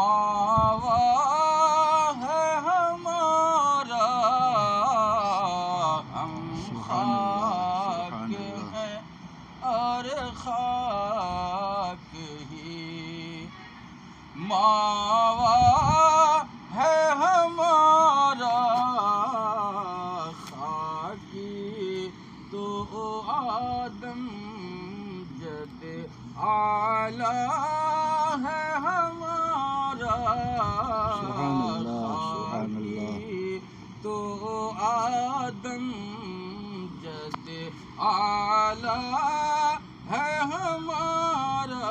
ماوا ہے ہمارا، ہم خاک ہیں اور خاک ہی، ماوا ہے ہمارا خاکی تو آدم جد اعلیٰ ہے ہمارا خاکی تو آدم جد اعلیٰ ہے ہمارا،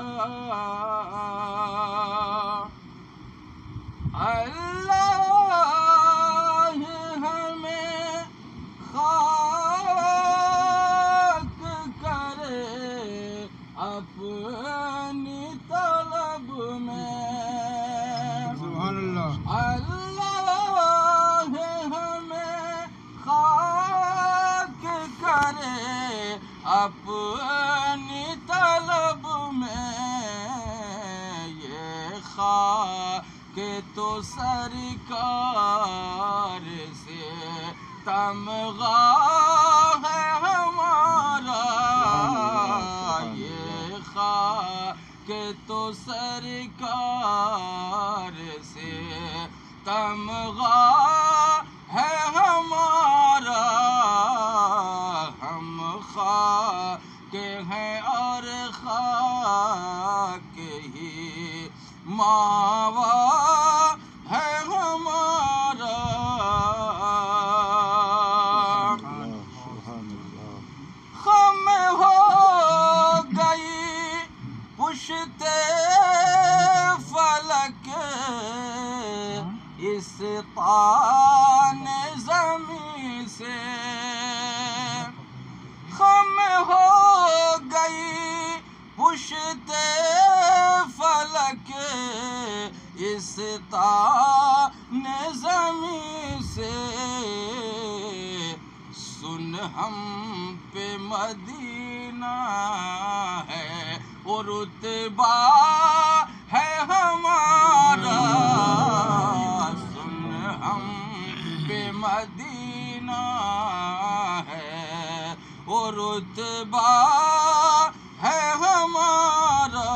اللہ ہمیں خاک کرے اپنی طلب میں، سبحان اللہ، اللہ ہمیں خاک کرے اپنی طلب میں، یہ خاک تو سرکار سے تمغہ ہے ہمارا، یہ خاک تو سرکار سے تمغہ ہے ہمارا، ہم خاک ہیں اور خاک ہی، ماوا ہے ہمارا، خم ہو گئی پشت فلک اس طعن زمیں سے، خم ہو گئی پشت فلک اس طعن زمیں سے، سن ہم پہ مدینہ ہے اور رتبہ ہے ہمارا، سن ہم پہ مدینہ ہے اور رتبہ ہے ہمارا،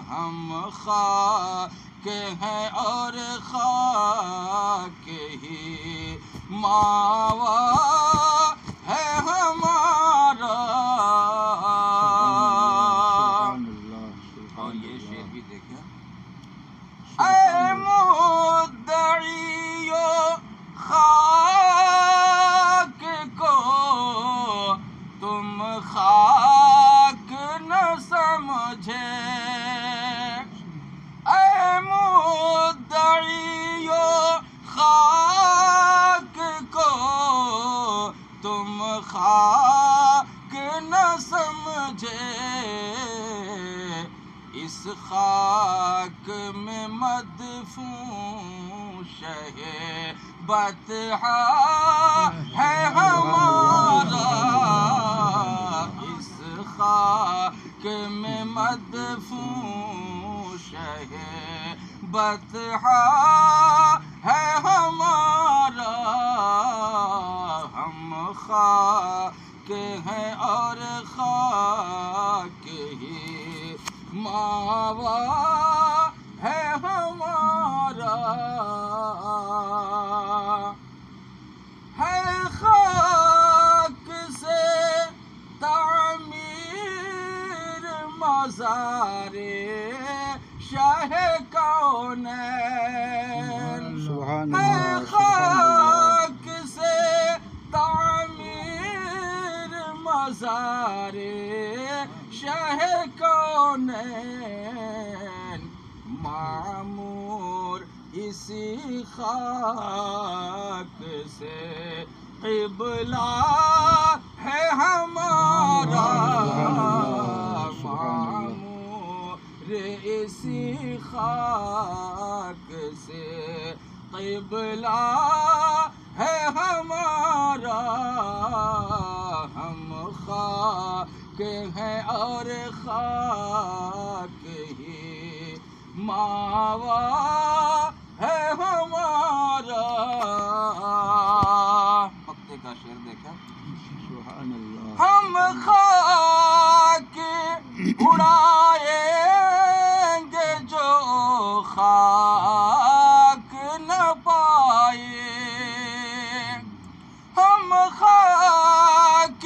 ہم خاک ہیں اور خاک ہی، ماوا ہے ہمارا، اور یہ شعر بھی دیکھیں، اے مدعیو خاک کو تم خاک نہ سمجھے، اے مدعیو خاک کو تم خاک نہ سمجھے، اس خاک میں مدفون شہ بطحا ہے ہمارا، اس خاک میں مدفون شہ بطحا ہے ہمارا، ہم خاک ہیں اور خاک ہی، ماوا ہے ہمارا، ہے خاک سے تعمیر مزار شاہ کونین، ہے خاک سے تعمیر مزار شاہ کونین، معمور اسی خاک سے قبلہ ہے ہمارا، معمور اسی خاک سے قبلہ ہے ہمارا، ہم خاک ہیں اور خاک ہی، ماوا ہے ہمارا. پکتے کا شعر دیکھا. سبحان اللہ. ہم خاک اڑائیں گے جو خاک نہ پائے. ہم خاک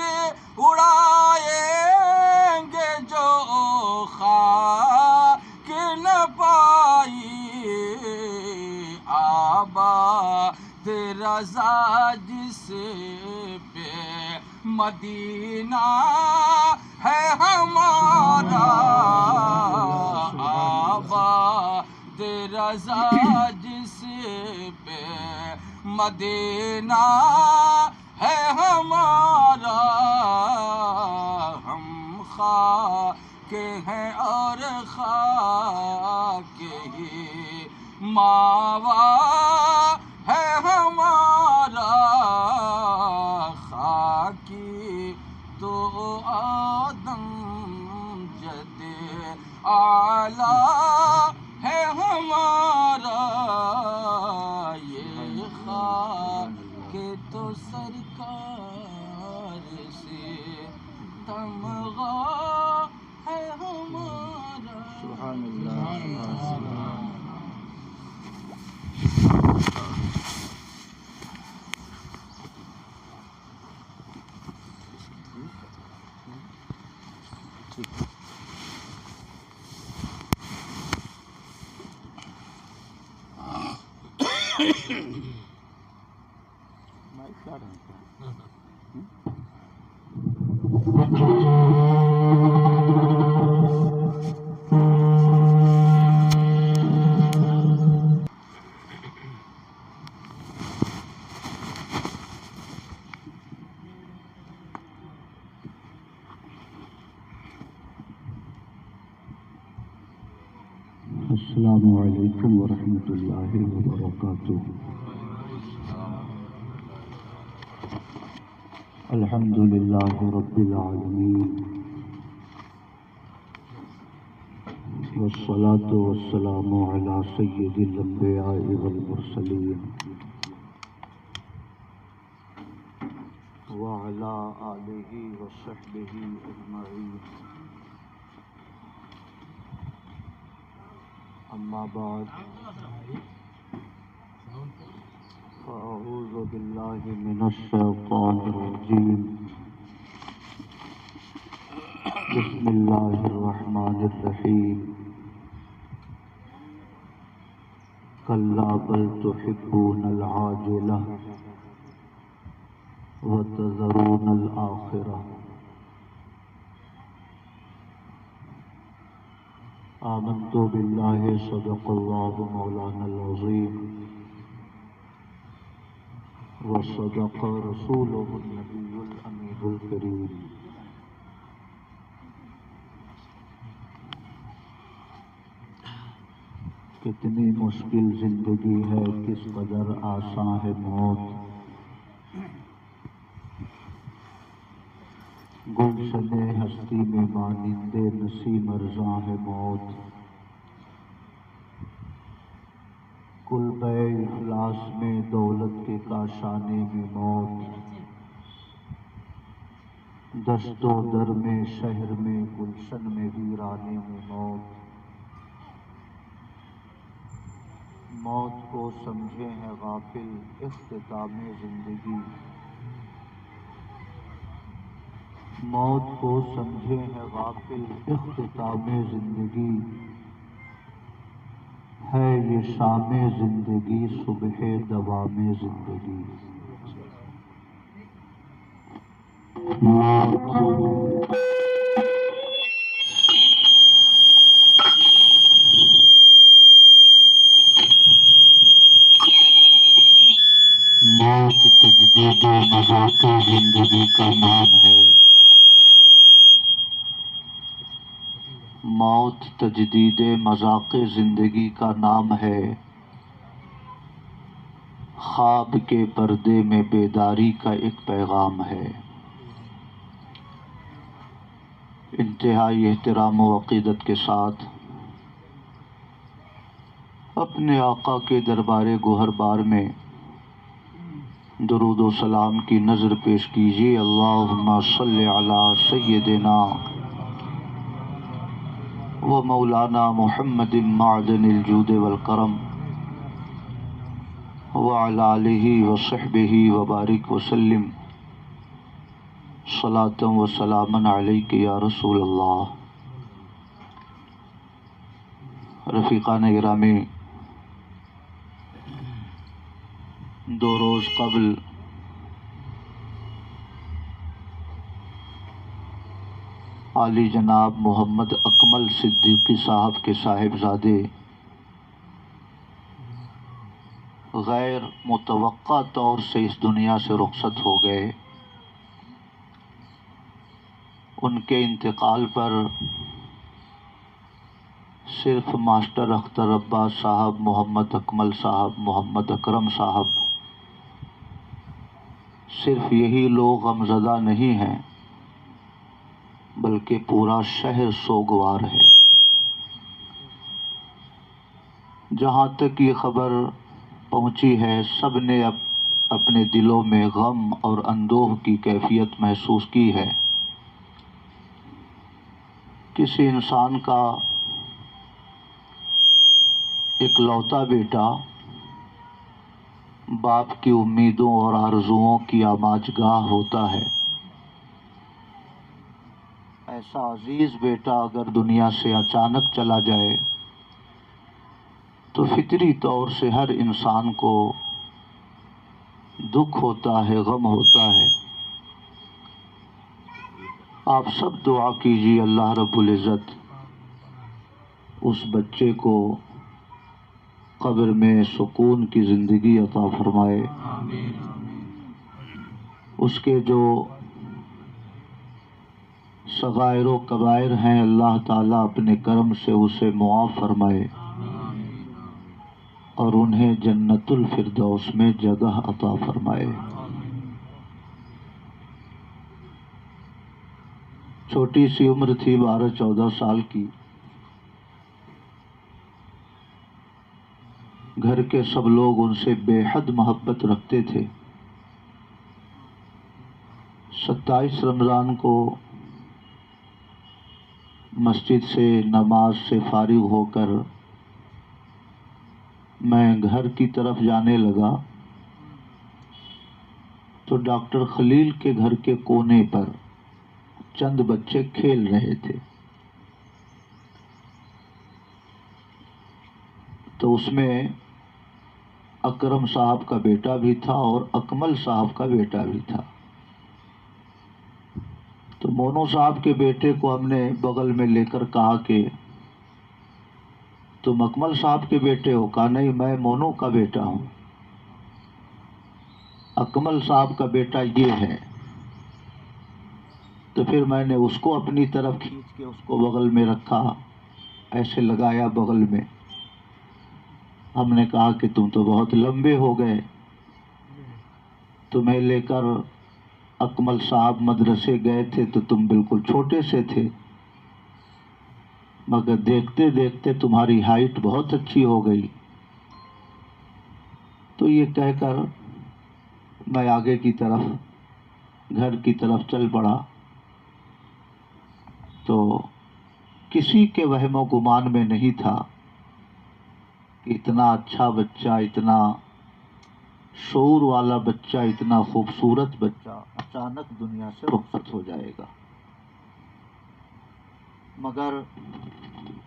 اڑائیں گے جو خاک نہ پائے. آباد رضا جس پہ مدینہ ہے ہمارا. آباد رضا جس پہ مدینہ ہے ہمارا. ہم خاک ہیں اور خاک ہی ماوا ہے ہمارا. خاکی تو آدم جد اعلیٰ ہے ہمارا. یہ خاک تو سرکار سے تمغہ ہے ہمارا. سبحان اللہ. السلام علیکم ورحمۃ اللہ وبرکاتہ. الحمد للہ رب العالمین والصلاة والسلام علی سید الانبیاء والمرسلین وعلی آلہ وصحبہ اجمعین. اما بعد فاعوذ باللہ من الشیطان الرجیم. بسم اللہ الرحمن الرحیم. کلا بل تحبون العاجلہ وتذرون الآخرہ. آمنت باللہ صدق اللہ مولانا العظیم وصدق رسولہ النبی الامین الکریم. کتنی مشکل زندگی ہے، کس قدر آسان ہے موت. گلشن ہستی میں مانند نسیم ارزاں ہے موت. کلبہ افلاس میں دولت کے کاشانے میں موت. دشت و در میں شہر میں گلشن میں ویرانے میں موت. موت کو سمجھے ہیں غافل اختتام زندگی. موت کو سمجھے ہیں غافل اختتام زندگی. ہے یہ شام زندگی صبح دوام زندگی. موت تجدید مذاق زندگی کا نام ہے. موت تجدید مذاق زندگی کا نام ہے. خواب کے پردے میں بیداری کا ایک پیغام ہے. انتہائی احترام و عقیدت کے ساتھ اپنے آقا کے دربار گوہر بار میں درود و سلام کی نظر پیش کیجیے۔ اللہم صلی علی سیدنا و مولانا محمد معدن الجود والکرم وعلی آلہ وصحبہ وبارک وسلم صلاۃ و سلاما علیک یا رسول اللہ۔ رفیقان گرامی، 2 روز قبل عالی جناب محمد اکمل صدیقی صاحب کے صاحبزادے غیر متوقع طور سے اس دنیا سے رخصت ہو گئے۔ ان کے انتقال پر صرف ماسٹر اختر عباس صاحب، محمد اکمل صاحب، محمد اکرم صاحب، صرف یہی لوگ غمزدہ نہیں ہیں بلکہ پورا شہر سوگوار ہے۔ جہاں تک یہ خبر پہنچی ہے، سب نے اپنے دلوں میں غم اور اندوہ کی کیفیت محسوس کی ہے۔ کسی انسان کا اکلوتا بیٹا باپ کی امیدوں اور آرزوؤں کی آماج گاہ ہوتا ہے۔ ایسا عزیز بیٹا اگر دنیا سے اچانک چلا جائے تو فطری طور سے ہر انسان کو دکھ ہوتا ہے، غم ہوتا ہے۔ آپ سب دعا کیجیے اللہ رب العزت اس بچے کو قبر میں سکون کی زندگی عطا فرمائے۔ اس کے جو صغائر و کبائر ہیں اللہ تعالیٰ اپنے کرم سے اسے معاف فرمائے اور انہیں جنت الفردوس میں جگہ عطا فرمائے۔ چھوٹی سی عمر تھی، 12-14 سال کی۔ گھر کے سب لوگ ان سے بے حد محبت رکھتے تھے۔ 27 رمضان کو مسجد سے نماز سے فارغ ہو کر میں گھر کی طرف جانے لگا تو ڈاکٹر خلیل کے گھر کے کونے پر چند بچے کھیل رہے تھے، تو اس میں اکرم صاحب کا بیٹا بھی تھا اور اکمل صاحب کا بیٹا بھی تھا۔ تو مونو صاحب کے بیٹے کو ہم نے بغل میں لے کر کہا کہ تم اکمل صاحب کے بیٹے ہو؟ کہا نہیں، میں مونو کا بیٹا ہوں، اکمل صاحب کا بیٹا یہ ہے۔ تو پھر میں نے اس کو اپنی طرف کھینچ کے اس کو بغل میں رکھا، ایسے لگایا بغل میں۔ ہم نے کہا کہ تم تو بہت لمبے ہو گئے، تمہیں لے کر اکمل صاحب مدرسے گئے تھے تو تم بالکل چھوٹے سے تھے، مگر دیکھتے دیکھتے تمہاری ہائٹ بہت اچھی ہو گئی۔ تو یہ کہہ کر میں آگے کی طرف گھر کی طرف چل پڑا، تو کسی کے وہم و گمان میں نہیں تھا کہ اتنا اچھا بچہ، اتنا شعور والا بچہ، اتنا خوبصورت بچہ اچانک دنیا سے رخصت ہو جائے گا۔ مگر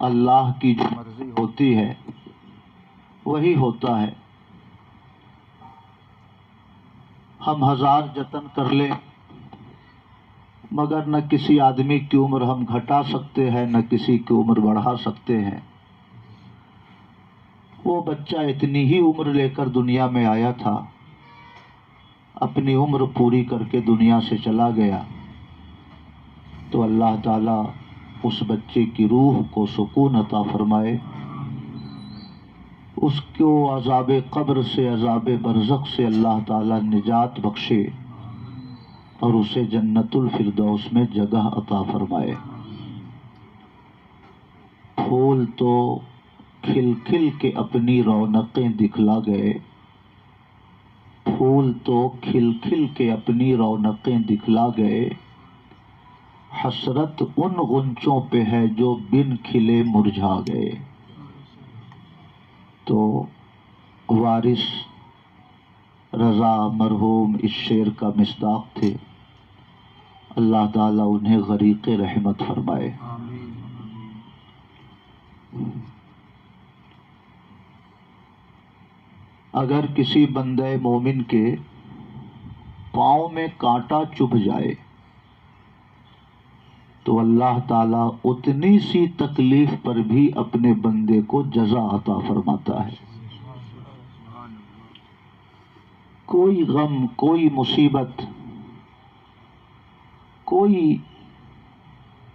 اللہ کی جو مرضی ہوتی ہے وہی ہوتا ہے۔ ہم 1000 جتن کر لیں مگر نہ کسی آدمی کی عمر ہم گھٹا سکتے ہیں، نہ کسی کی عمر بڑھا سکتے ہیں۔ وہ بچہ اتنی ہی عمر لے کر دنیا میں آیا تھا، اپنی عمر پوری کر کے دنیا سے چلا گیا۔ تو اللہ تعالیٰ اس بچے کی روح کو سکون عطا فرمائے، اس کو عذاب قبر سے، عذاب برزخ سے اللہ تعالیٰ نجات بخشے اور اسے جنت الفردوس میں جگہ عطا فرمائے۔ پھول تو کھل کھل کے اپنی رونقیں دکھلا گئے، پھول تو کھل کھل کے اپنی رونقیں دکھلا گئے، حسرت ان غنچوں پہ ہے جو بن کھلے مرجھا گئے۔ تو وارث رضا مرحوم اس شعر کا مصداق تھے، اللہ تعالیٰ انہیں غریق رحمت فرمائے۔ اگر کسی بندہ مومن کے پاؤں میں کانٹا چبھ جائے تو اللہ تعالیٰ اتنی سی تکلیف پر بھی اپنے بندے کو جزا عطا فرماتا ہے۔ کوئی غم، کوئی مصیبت، کوئی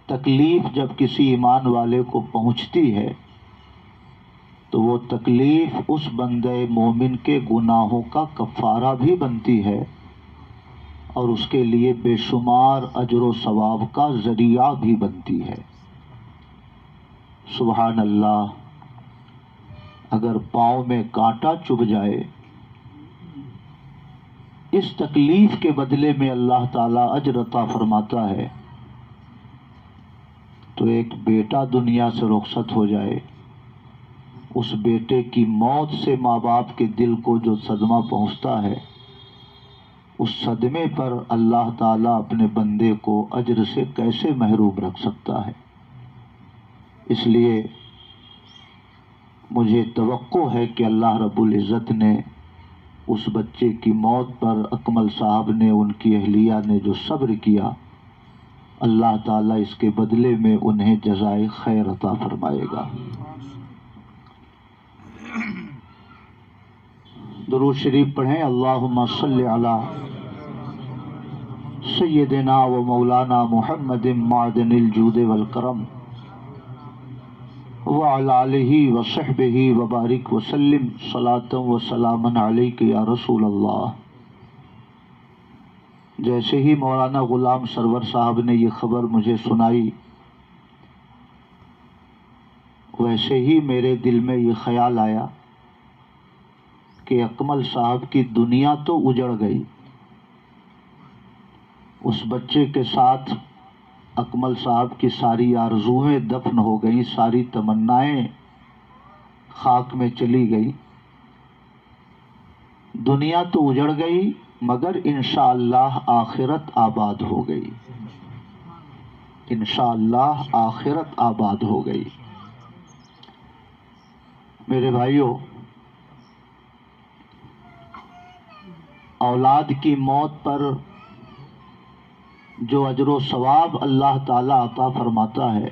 تکلیف جب کسی ایمان والے کو پہنچتی ہے تو وہ تکلیف اس بندے مومن کے گناہوں کا کفارہ بھی بنتی ہے اور اس کے لیے بے شمار اجر و ثواب کا ذریعہ بھی بنتی ہے۔ سبحان اللہ، اگر پاؤں میں کانٹا چبھ جائے، اس تکلیف کے بدلے میں اللہ تعالیٰ اجر عطا فرماتا ہے، تو ایک بیٹا دنیا سے رخصت ہو جائے، اس بیٹے کی موت سے ماں باپ کے دل کو جو صدمہ پہنچتا ہے، اس صدمے پر اللہ تعالیٰ اپنے بندے کو اجر سے کیسے محروم رکھ سکتا ہے؟ اس لیے مجھے توقع ہے کہ اللہ رب العزت نے اس بچے کی موت پر اکمل صاحب نے، ان کی اہلیہ نے جو صبر کیا، اللہ تعالیٰ اس کے بدلے میں انہیں جزائے خیر عطا فرمائے گا۔ درود شریف پڑھیں، اللہم صلی علی سیدنا و مولانا محمد معدن الجود والکرم وعلی آلہ وصحبہ وبارک وسلم صلاۃ و سلاما علیک یا رسول اللہ۔ جیسے ہی مولانا غلام سرور صاحب نے یہ خبر مجھے سنائی، ویسے ہی میرے دل میں یہ خیال آیا کہ اکمل صاحب کی دنیا تو اجڑ گئی، اس بچے کے ساتھ اکمل صاحب کی ساری آرزوئیں دفن ہو گئیں، ساری تمنائیں خاک میں چلی گئی۔ دنیا تو اجڑ گئی مگر انشاءاللہ آخرت آباد ہو گئی، انشاءاللہ آخرت آباد ہو گئی۔ میرے بھائیوں، اولاد کی موت پر جو اجر و ثواب اللہ تعالیٰ عطا فرماتا ہے،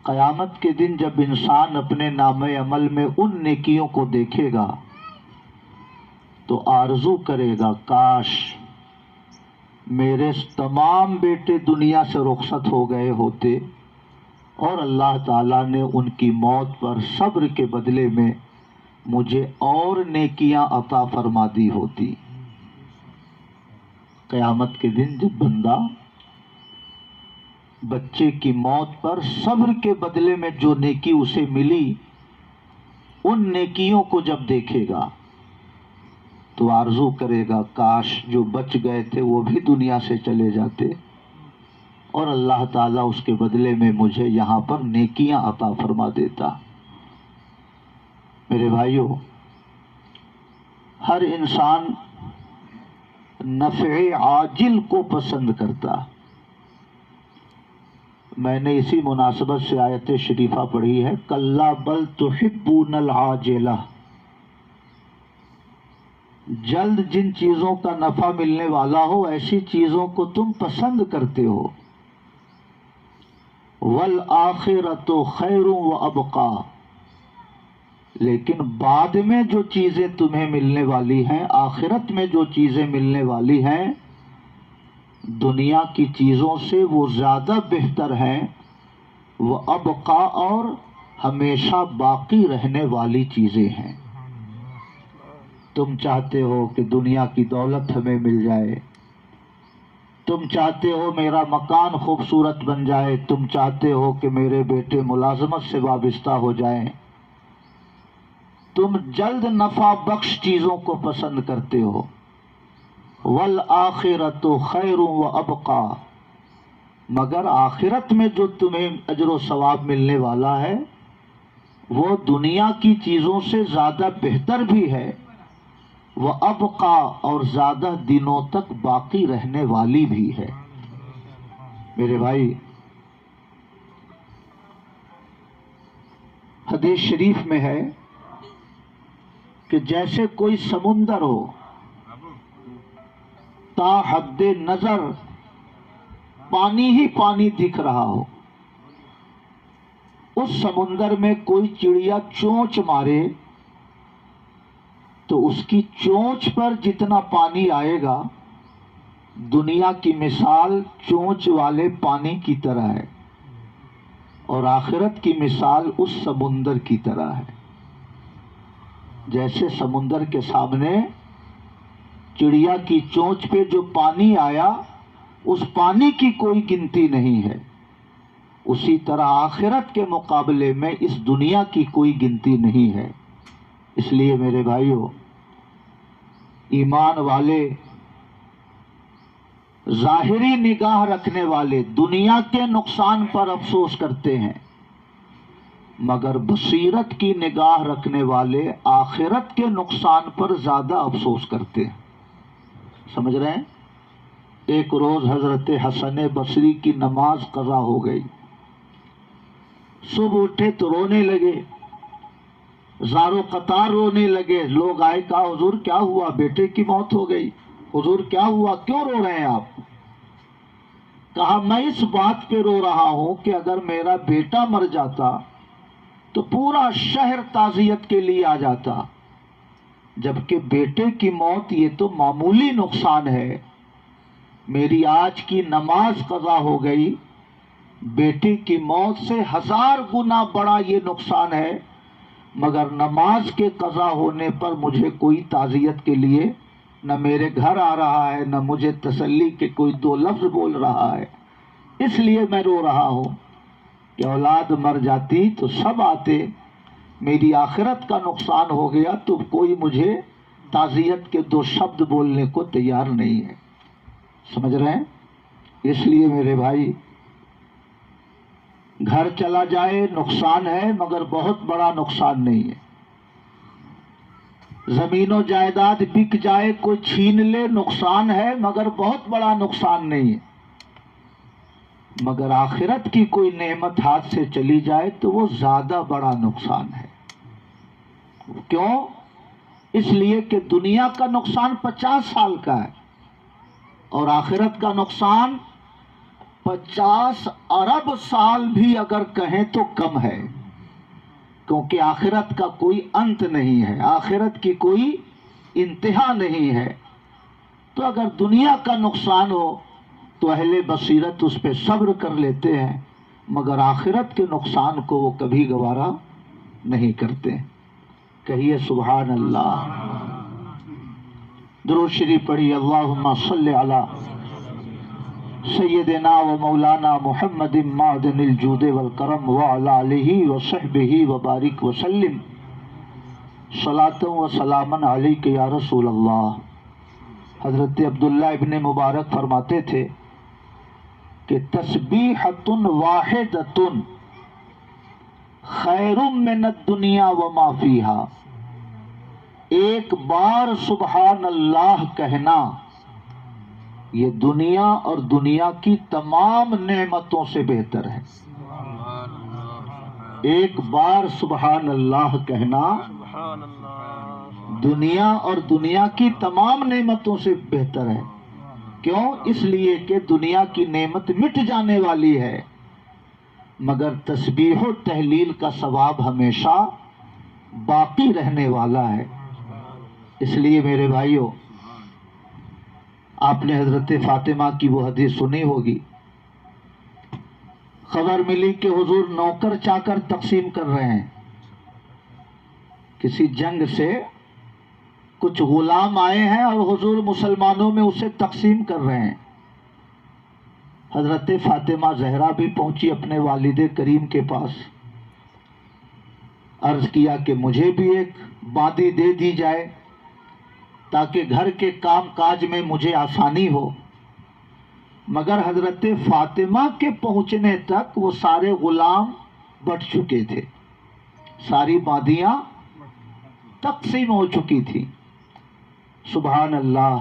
قیامت کے دن جب انسان اپنے نامہ عمل میں ان نیکیوں کو دیکھے گا تو آرزو کرے گا کاش میرے تمام بیٹے دنیا سے رخصت ہو گئے ہوتے اور اللہ تعالیٰ نے ان کی موت پر صبر کے بدلے میں مجھے اور نیکیاں عطا فرما دی ہوتی۔ قیامت کے دن جب بندہ بچے کی موت پر صبر کے بدلے میں جو نیکی اسے ملی، ان نیکیوں کو جب دیکھے گا تو آرزو کرے گا کاش جو بچ گئے تھے وہ بھی دنیا سے چلے جاتے اور اللہ تعالیٰ اس کے بدلے میں مجھے یہاں پر نیکیاں عطا فرما دیتا۔ میرے بھائیوں، ہر انسان نفع عاجل کو پسند کرتا۔ میں نے اسی مناسبت سے آیت شریفہ پڑھی ہے، کلا بل تحبون العاجلہ، جلد جن چیزوں کا نفع ملنے والا ہو ایسی چیزوں کو تم پسند کرتے ہو، والآخرۃ خیر وابقی، لیکن بعد میں جو چیزیں تمہیں ملنے والی ہیں، آخرت میں جو چیزیں ملنے والی ہیں، دنیا کی چیزوں سے وہ زیادہ بہتر ہیں، وہ ابقا اور ہمیشہ باقی رہنے والی چیزیں ہیں۔ تم چاہتے ہو کہ دنیا کی دولت ہمیں مل جائے، تم چاہتے ہو میرا مکان خوبصورت بن جائے، تم چاہتے ہو کہ میرے بیٹے ملازمت سے وابستہ ہو جائیں، تم جلد نفع بخش چیزوں کو پسند کرتے ہو۔ والآخرۃ خیر وابقی، مگر آخرت میں جو تمہیں اجر و ثواب ملنے والا ہے وہ دنیا کی چیزوں سے زیادہ بہتر بھی ہے، وابقی، اور زیادہ دنوں تک باقی رہنے والی بھی ہے۔ میرے بھائی، حدیث شریف میں ہے کہ جیسے کوئی سمندر ہو، تا حد نظر پانی ہی پانی دکھ رہا ہو، اس سمندر میں کوئی چڑیا چونچ مارے تو اس کی چونچ پر جتنا پانی آئے گا دنیا کی مثال چونچ والے پانی کی طرح ہے، اور آخرت کی مثال اس سمندر کی طرح ہے۔ جیسے سمندر کے سامنے چڑیا کی چونچ پہ جو پانی آیا اس پانی کی کوئی گنتی نہیں ہے، اسی طرح آخرت کے مقابلے میں اس دنیا کی کوئی گنتی نہیں ہے۔ اس لیے میرے بھائیو، ایمان والے، ظاہری نگاہ رکھنے والے دنیا کے نقصان پر افسوس کرتے ہیں، مگر بصیرت کی نگاہ رکھنے والے آخرت کے نقصان پر زیادہ افسوس کرتے ہیں۔ سمجھ رہے ہیں؟ ایک روز حضرت حسن بصری کی نماز قضا ہو گئی، صبح اٹھے تو رونے لگے، زارو قطار رونے لگے۔ لوگ آئے، کہا حضور کیا ہوا؟ بیٹے کی موت ہو گئی۔ حضور کیا ہوا، کیوں رو رہے ہیں آپ؟ کہا میں اس بات پہ رو رہا ہوں کہ اگر میرا بیٹا مر جاتا تو پورا شہر تعزیت کے لیے آ جاتا، جبکہ بیٹے کی موت یہ تو معمولی نقصان ہے، میری آج کی نماز قضا ہو گئی، بیٹے کی موت سے 1000 گنا بڑا یہ نقصان ہے، مگر نماز کے قضا ہونے پر مجھے کوئی تعزیت کے لیے نہ میرے گھر آ رہا ہے، نہ مجھے تسلی کے کوئی 2 لفظ بول رہا ہے۔ اس لیے میں رو رہا ہوں کہ اولاد مر جاتی تو سب آتے، میری آخرت کا نقصان ہو گیا تو کوئی مجھے تعزیت کے 2 شبد بولنے کو تیار نہیں ہے۔ سمجھ رہے ہیں؟ اس لیے میرے بھائی، گھر چلا جائے نقصان ہے مگر بہت بڑا نقصان نہیں ہے، زمین و جائیداد بک جائے کوئی چھین لے نقصان ہے مگر بہت بڑا نقصان نہیں ہے، مگر آخرت کی کوئی نعمت ہاتھ سے چلی جائے تو وہ زیادہ بڑا نقصان ہے۔ کیوں؟ اس لیے کہ دنیا کا نقصان 50 سال کا ہے اور آخرت کا نقصان 50 ارب سال بھی اگر کہیں تو کم ہے، کیونکہ آخرت کا کوئی انت نہیں ہے، آخرت کی کوئی انتہا نہیں ہے۔ تو اگر دنیا کا نقصان ہو تو اہل بصیرت اس پہ صبر کر لیتے ہیں، مگر آخرت کے نقصان کو وہ کبھی گوارا نہیں کرتے۔ کہیے سبحان اللہ، درود شریف پڑھی، اللہم صلی علی سیدنا و مولانا محمد معدن الجود والکرم وعلی آلہ وصحبہ وبارک وسلم، صلاۃ و سلاما علیک یا رسول اللہ۔ حضرت عبداللہ ابن مبارک فرماتے تھے کہ تسبیحۃ واحدۃ خیر من الدنیا وما فیہا، ایک بار سبحان اللہ کہنا یہ دنیا اور دنیا کی تمام نعمتوں سے بہتر ہے۔ ایک بار سبحان اللہ کہنا دنیا اور دنیا کی تمام نعمتوں سے بہتر ہے۔ کیوں؟ اس لیے کہ دنیا کی نعمت مٹ جانے والی ہے، مگر تسبیح و تحلیل کا ثواب ہمیشہ باقی رہنے والا ہے۔ اس لیے میرے بھائیوں، آپ نے حضرت فاطمہ کی وہ حدیث سنی ہوگی، خبر ملی کہ حضور نوکر چاکر تقسیم کر رہے ہیں، کسی جنگ سے کچھ غلام آئے ہیں اور حضور مسلمانوں میں اسے تقسیم کر رہے ہیں۔ حضرت فاطمہ زہرا بھی پہنچی اپنے والد کریم کے پاس، عرض کیا کہ مجھے بھی ایک بادی دے دی جائے تاکہ گھر کے کام کاج میں مجھے آسانی ہو۔ مگر حضرت فاطمہ کے پہنچنے تک وہ سارے غلام بٹ چکے تھے، ساری بادیاں تقسیم ہو چکی تھی۔ سبحان اللہ،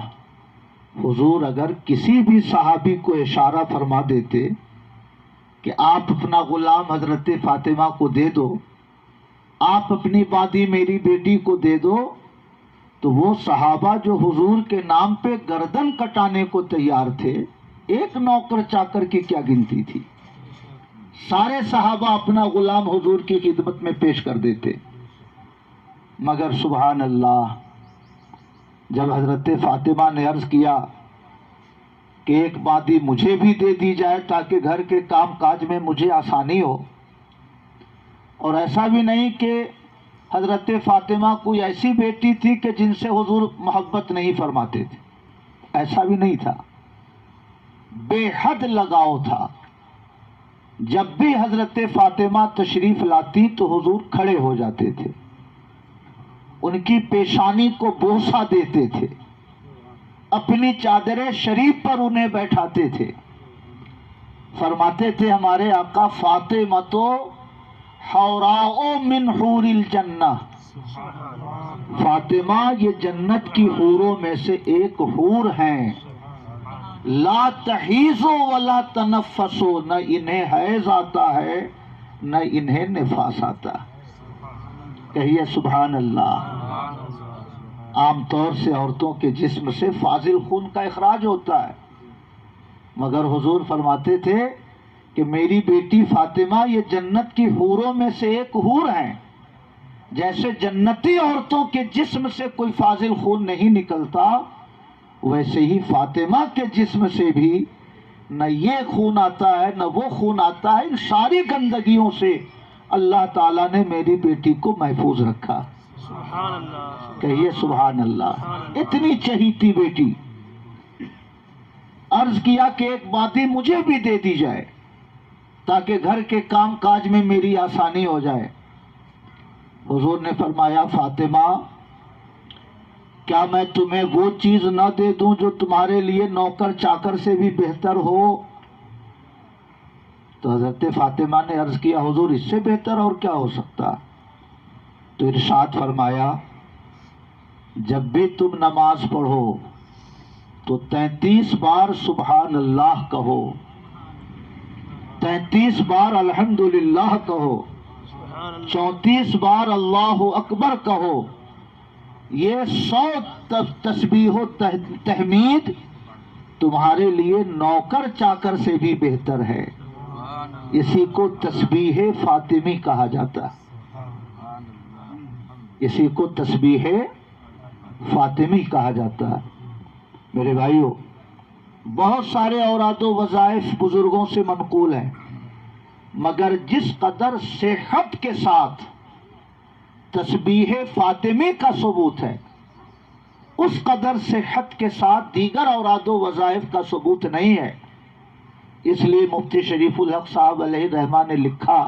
حضور اگر کسی بھی صحابی کو اشارہ فرما دیتے کہ آپ اپنا غلام حضرت فاطمہ کو دے دو، آپ اپنی بادی میری بیٹی کو دے دو، تو وہ صحابہ جو حضور کے نام پہ گردن کٹانے کو تیار تھے، ایک نوکر چاکر کی کیا گنتی تھی؟ سارے صحابہ اپنا غلام حضور کی خدمت میں پیش کر دیتے۔ مگر سبحان اللہ، جب حضرت فاطمہ نے عرض کیا کہ ایک بادی مجھے بھی دے دی جائے تاکہ گھر کے کام کاج میں مجھے آسانی ہو، اور ایسا بھی نہیں کہ حضرت فاطمہ کوئی ایسی بیٹی تھی کہ جن سے حضور محبت نہیں فرماتے تھے، ایسا بھی نہیں تھا، بے حد لگاؤ تھا۔ جب بھی حضرت فاطمہ تشریف لاتی تو حضور کھڑے ہو جاتے تھے، ان کی پیشانی کو بوسہ دیتے تھے، اپنی چادر شریف پر انہیں بیٹھاتے تھے، فرماتے تھے ہمارے آقا فاطمہ تو حوراء من حور الجنہ، فاطمہ یہ جنت کی حوروں میں سے ایک حور ہیں، لا تحیزو ولا تنفسو، نہ انہیں حیض آتا ہے نہ انہیں نفاس آتا۔ کہیے سبحان اللہ۔ عام طور سے عورتوں کے جسم سے فاضل خون کا اخراج ہوتا ہے، مگر حضور فرماتے تھے کہ میری بیٹی فاطمہ یہ جنت کی حوروں میں سے ایک حور ہیں۔ جیسے جنتی عورتوں کے جسم سے کوئی فاضل خون نہیں نکلتا، ویسے ہی فاطمہ کے جسم سے بھی نہ یہ خون آتا ہے نہ وہ خون آتا ہے۔ ان ساری گندگیوں سے اللہ تعالیٰ نے میری بیٹی کو محفوظ رکھا۔ سبحان اللہ، کہیے سبحان اللہ۔ اتنی چہیتی بیٹی، عرض کیا کہ ایک بادی مجھے بھی دے دی جائے تاکہ گھر کے کام کاج میں میری آسانی ہو جائے۔ حضور نے فرمایا فاطمہ کیا میں تمہیں وہ چیز نہ دے دوں جو تمہارے لیے نوکر چاکر سے بھی بہتر ہو؟ تو حضرت فاطمہ نے عرض کیا حضور اس سے بہتر اور کیا ہو سکتا؟ تو ارشاد فرمایا جب بھی تم نماز پڑھو تو 33 بار سبحان اللہ کہو، 33 بار الحمدللہ کہو، 34 بار اللہ اکبر کہو۔ یہ 100 تسبیح و تحمید تمہارے لیے نوکر چاکر سے بھی بہتر ہے۔ اسی کو تسبیح فاطمی کہا جاتا ہے، اسی کو تسبیح فاطمی کہا جاتا ہے۔ میرے بھائیو، بہت سارے اوراد و وظائف بزرگوں سے منقول ہیں، مگر جس قدر صحت کے ساتھ تسبیح فاطمی کا ثبوت ہے، اس قدر صحت کے ساتھ دیگر اوراد و وظائف کا ثبوت نہیں ہے۔ اس لیے مفتی شریف الحق صاحب علیہ رحمہ نے لکھا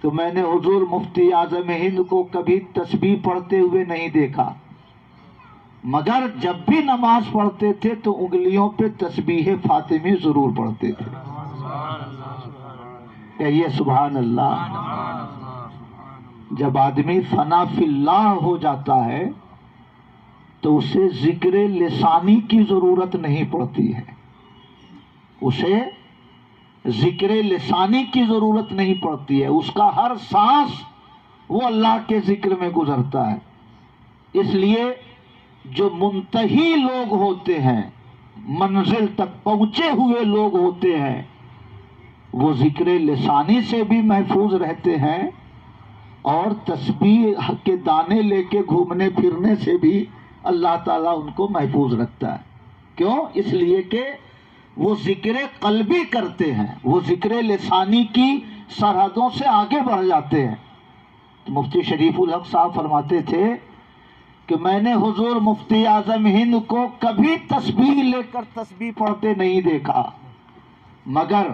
کہ میں نے حضور مفتی اعظم ہند کو کبھی تسبیح پڑھتے ہوئے نہیں دیکھا، مگر جب بھی نماز پڑھتے تھے تو انگلیوں پہ تسبیح فاطمی ضرور پڑھتے تھے۔ کہیے سبحان اللہ۔ جب آدمی فنا فی اللہ ہو جاتا ہے تو اسے ذکر لسانی کی ضرورت نہیں پڑتی ہے، اسے ذکر لسانی کی ضرورت نہیں پڑتی ہے، اس کا ہر سانس وہ اللہ کے ذکر میں گزرتا ہے۔ اس لیے جو منتہی لوگ ہوتے ہیں، منزل تک پہنچے ہوئے لوگ ہوتے ہیں، وہ ذکر لسانی سے بھی محفوظ رہتے ہیں اور تسبیح کے دانے لے کے گھومنے پھرنے سے بھی اللہ تعالیٰ ان کو محفوظ رکھتا ہے۔ کیوں؟ اس لیے کہ وہ ذکر قلبی کرتے ہیں، وہ ذکر لسانی کی سرحدوں سے آگے بڑھ جاتے ہیں۔ مفتی شریف الحق صاحب فرماتے تھے کہ میں نے حضور مفتی اعظم ہند کو کبھی تسبیح لے کر تسبیح پڑھتے نہیں دیکھا، مگر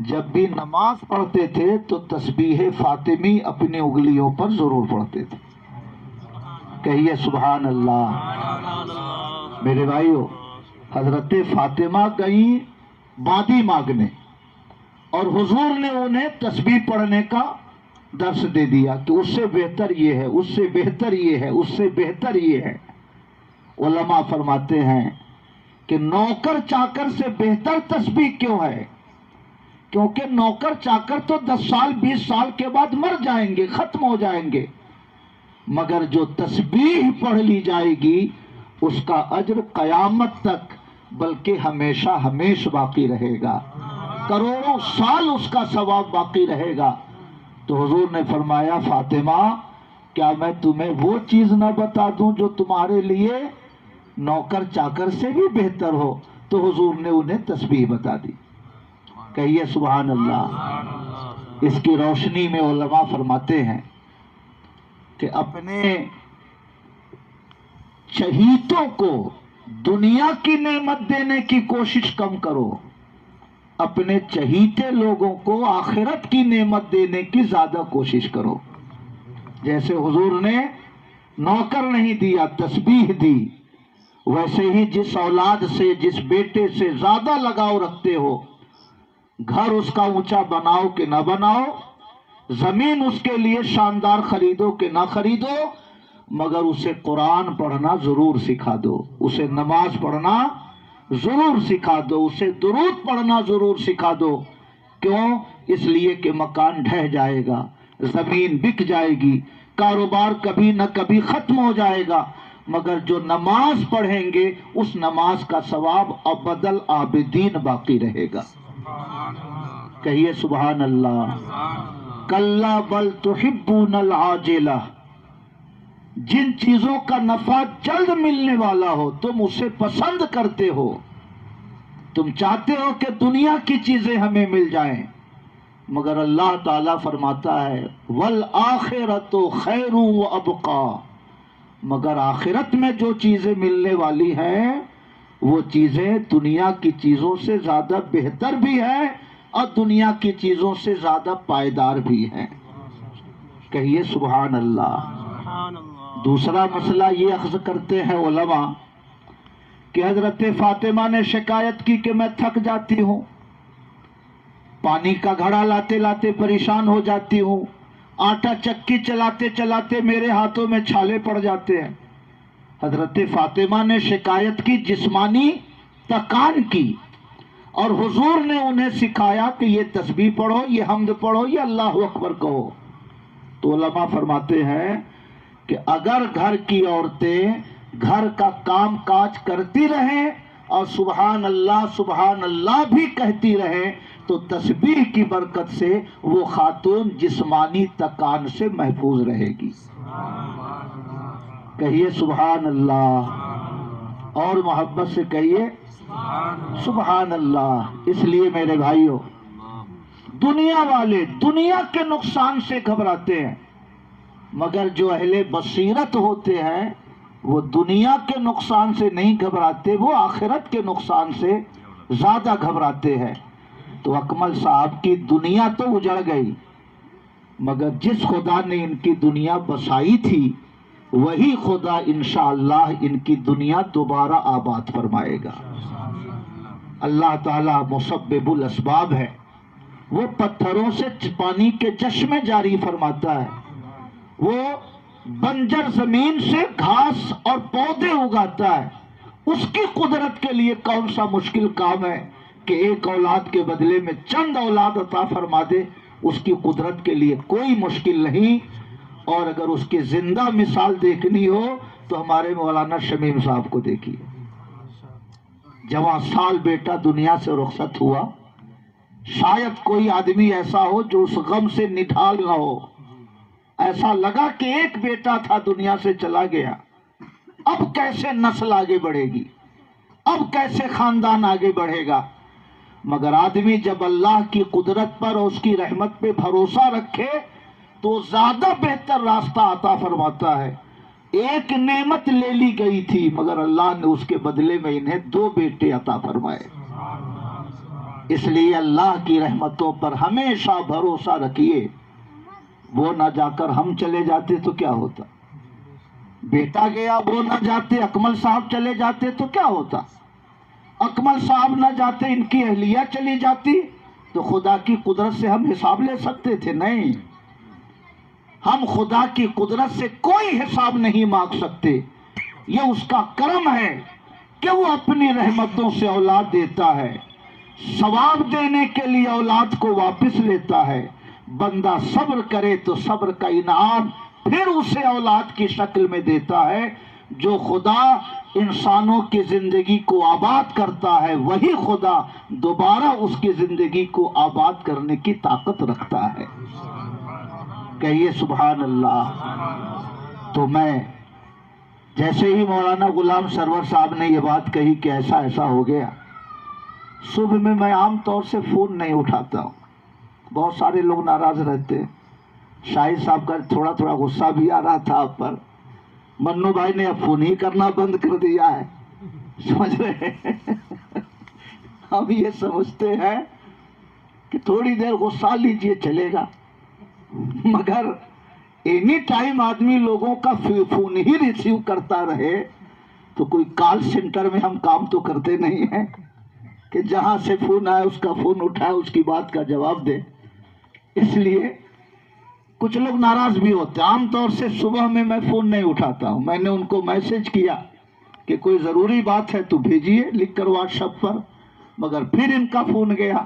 جب بھی نماز پڑھتے تھے تو تسبیح فاطمی اپنی انگلیوں پر ضرور پڑھتے تھے. کہیے سبحان اللہ. میرے بھائیو، حضرت فاطمہ گئیں بادی مانگنے اور حضور نے انہیں تسبیح پڑھنے کا درس دے دیا کہ اس سے بہتر یہ ہے، اس سے بہتر یہ ہے، اس سے بہتر یہ ہے. علماء فرماتے ہیں کہ نوکر چاکر سے بہتر تسبیح کیوں ہے؟ کیونکہ نوکر چاکر تو 10 سال 20 سال کے بعد مر جائیں گے، ختم ہو جائیں گے، مگر جو تسبیح پڑھ لی جائے گی اس کا اجر قیامت تک بلکہ ہمیشہ ہمیش باقی رہے گا، کروڑوں سال اس کا ثواب باقی رہے گا. تو حضور نے فرمایا فاطمہ کیا میں تمہیں وہ چیز نہ بتا دوں جو تمہارے لیے نوکر چاکر سے بھی بہتر ہو؟ تو حضور نے انہیں تسبیح بتا دی. کہیے سبحان اللہ. اس کی روشنی میں علماء فرماتے ہیں کہ اپنے چہیتوں کو دنیا کی نعمت دینے کی کوشش کم کرو، اپنے چہیتے لوگوں کو آخرت کی نعمت دینے کی زیادہ کوشش کرو. جیسے حضور نے نوکر نہیں دیا، تسبیح دی، ویسے ہی جس اولاد سے، جس بیٹے سے زیادہ لگاؤ رکھتے ہو، گھر اس کا اونچا بناؤ کہ نہ بناؤ، زمین اس کے لیے شاندار خریدو کہ نہ خریدو، مگر اسے قرآن پڑھنا ضرور سکھا دو، اسے نماز پڑھنا ضرور سکھا دو، اسے درود پڑھنا ضرور سکھا دو. کیوں؟ اس لیے کہ مکان ڈھہ جائے گا، زمین بک جائے گی، کاروبار کبھی نہ کبھی ختم ہو جائے گا، مگر جو نماز پڑھیں گے اس نماز کا ثواب ابد الآبدین باقی رہے گا. کہیے سبحان اللہ. کلا بل تحبون العاجلہ، جن چیزوں کا نفع جلد ملنے والا ہو تم اسے پسند کرتے ہو، تم چاہتے ہو کہ دنیا کی چیزیں ہمیں مل جائیں، مگر اللہ تعالیٰ فرماتا ہے والآخرۃ خیر وابقا، مگر آخرت میں جو چیزیں ملنے والی ہیں وہ چیزیں دنیا کی چیزوں سے زیادہ بہتر بھی ہیں اور دنیا کی چیزوں سے زیادہ پائیدار بھی ہیں. کہیے سبحان اللہ. دوسرا مسئلہ یہ اخذ کرتے ہیں علماء کہ حضرت فاطمہ نے شکایت کی کہ میں تھک جاتی ہوں، پانی کا گھڑا لاتے لاتے پریشان ہو جاتی ہوں، آٹا چکی چلاتے چلاتے میرے ہاتھوں میں چھالے پڑ جاتے ہیں. حضرت فاطمہ نے شکایت کی، جسمانی تکان کی، اور حضور نے انہیں سکھایا کہ یہ تسبیح پڑھو، یہ حمد پڑھو، یہ اللہ اکبر کہو. تو علماء فرماتے ہیں کہ اگر گھر کی عورتیں گھر کا کام کاج کرتی رہیں اور سبحان اللہ بھی کہتی رہیں تو تسبیح کی برکت سے وہ خاتون جسمانی تکان سے محفوظ رہے گی. کہیے سبحان اللہ، اور محبت سے کہیے سبحان اللہ. اس لیے میرے بھائیوں، دنیا والے دنیا کے نقصان سے گھبراتے ہیں، مگر جو اہل بصیرت ہوتے ہیں وہ دنیا کے نقصان سے نہیں گھبراتے، وہ آخرت کے نقصان سے زیادہ گھبراتے ہیں. تو اکمل صاحب کی دنیا تو اجڑ گئی، مگر جس خدا نے ان کی دنیا بسائی تھی وہی خدا انشاءاللہ ان کی دنیا دوبارہ آباد فرمائے گا. اللہ تعالیٰ مسبب الاسباب ہے، وہ پتھروں سے پانی کے چشمے جاری فرماتا ہے، وہ بنجر زمین سے گھاس اور پودے اگاتا ہے. اس کی قدرت کے لیے کون سا مشکل کام ہے کہ ایک اولاد کے بدلے میں چند اولاد عطا فرما دے؟ اس کی قدرت کے لیے کوئی مشکل نہیں. اور اگر اس کی زندہ مثال دیکھنی ہو تو ہمارے مولانا شمیم صاحب کو دیکھیے. جوان سال بیٹا دنیا سے رخصت ہوا، شاید کوئی آدمی ایسا ہو جو اس غم سے نڈھال نہ ہو. ایسا لگا کہ ایک بیٹا تھا دنیا سے چلا گیا، اب کیسے نسل آگے بڑھے گی، اب کیسے خاندان آگے بڑھے گا. مگر آدمی جب اللہ کی قدرت پر اور اس کی رحمت پہ بھروسہ رکھے تو زیادہ بہتر راستہ عطا فرماتا ہے. ایک نعمت لے لی گئی تھی مگر اللہ نے اس کے بدلے میں انہیں 2 بیٹے عطا فرمائے. اس لیے اللہ کی رحمتوں پر ہمیشہ بھروسہ رکھیے. وہ نہ جا کر ہم چلے جاتے تو کیا ہوتا؟ بیٹا گیا، وہ نہ جاتے، اکمل صاحب چلے جاتے تو کیا ہوتا؟ اکمل صاحب نہ جاتے، ان کی اہلیہ چلی جاتی تو خدا کی قدرت سے ہم حساب لے سکتے تھے؟ نہیں، ہم خدا کی قدرت سے کوئی حساب نہیں مانگ سکتے. یہ اس کا کرم ہے کہ وہ اپنی رحمتوں سے اولاد دیتا ہے، ثواب دینے کے لیے اولاد کو واپس لیتا ہے. بندہ صبر کرے تو صبر کا انعام پھر اسے اولاد کی شکل میں دیتا ہے. جو خدا انسانوں کی زندگی کو آباد کرتا ہے وہی خدا دوبارہ اس کی زندگی کو آباد کرنے کی طاقت رکھتا ہے. کہیے سبحان اللہ. تو میں جیسے ہی مولانا غلام سرور صاحب نے یہ بات کہی کہ ایسا ایسا ہو گیا، صبح میں عام طور سے فون نہیں اٹھاتا ہوں. بہت سارے لوگ ناراض رہتے ہیں. شاہد صاحب کا تھوڑا تھوڑا غصہ بھی آ رہا تھا آپ پر. منو بھائی نے اب فون ہی کرنا بند کر دیا ہے. سمجھ رہے ہیں؟ ہم یہ سمجھتے ہیں کہ تھوڑی دیر غصہ لیجئے چلے گا، مگر اینی ٹائم آدمی لوگوں کا فون ہی ریسیو کرتا رہے تو کوئی کال سینٹر میں ہم کام تو کرتے نہیں ہیں کہ جہاں سے فون آئے اس کا فون اٹھائے، اس کی بات کا جواب دے. اس لیے کچھ لوگ ناراض بھی ہوتے ہیں. عام طور سے صبح میں فون نہیں اٹھاتا ہوں. میں نے ان کو میسج کیا کہ کوئی ضروری بات ہے تو بھیجیے لکھ کر واٹس ایپ پر، مگر پھر ان کا فون گیا.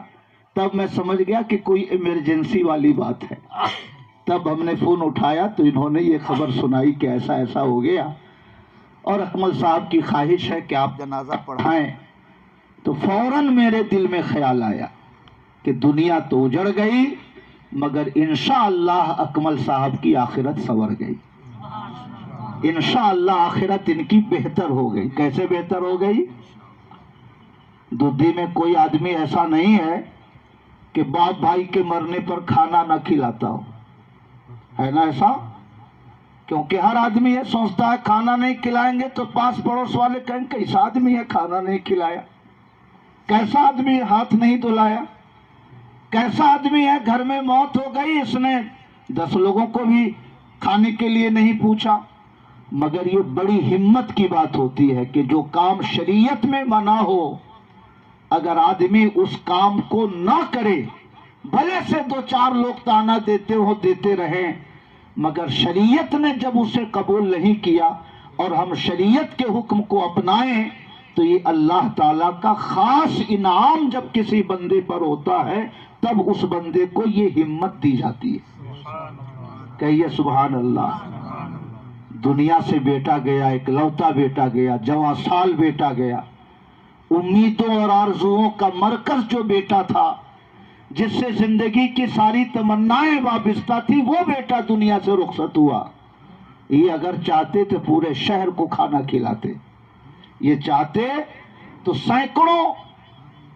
تب میں سمجھ گیا کہ کوئی ایمرجنسی والی بات ہے. تب ہم نے فون اٹھایا تو انہوں نے یہ خبر سنائی کہ ایسا ایسا ہو گیا اور اکمل صاحب کی خواہش ہے کہ آپ جنازہ پڑھائیں. تو فوراً میرے دل میں خیال آیا کہ دنیا تو اجڑ گئی مگر انشاءاللہ اکمل صاحب کی آخرت سنور گئی. انشاءاللہ آخرت ان کی بہتر ہو گئی. کیسے بہتر ہو گئی؟ دودھی میں کوئی آدمی ایسا نہیں ہے کہ باپ بھائی کے مرنے پر کھانا نہ کھلاتا ہو، ہے نا ایسا؟ کیونکہ ہر آدمی یہ سوچتا ہے کھانا نہیں کھلائیں گے تو پاس پڑوس والے کہیں کیسا آدمی ہے کھانا نہیں کھلایا، کیسا آدمی ہاتھ نہیں دھلایا، کیسا آدمی ہے گھر میں موت ہو گئی اس نے 10 لوگوں کو بھی کھانے کے لیے نہیں پوچھا. مگر یہ بڑی ہمت کی بات ہوتی ہے کہ جو کام شریعت میں منع ہو اگر آدمی اس کام کو نہ کرے، بھلے سے 2-4 لوگ تانا دیتے رہیں، مگر شریعت نے جب اسے قبول نہیں کیا اور ہم شریعت کے حکم کو اپنائیں تو یہ اللہ تعالیٰ کا خاص انعام جب کسی بندے پر ہوتا ہے تب اس بندے کو یہ ہمت دی جاتی ہے. کہیے سبحان اللہ. دنیا سے بیٹا گیا، اکلوتا بیٹا گیا، جوان سال بیٹا گیا، امیدوں اور آرزوؤں کا مرکز جو بیٹا تھا، جس سے زندگی کی ساری تمنائیں وابستہ تھی، وہ بیٹا دنیا سے رخصت ہوا. یہ اگر چاہتے تو پورے شہر کو کھانا کھلاتے، یہ چاہتے تو سینکڑوں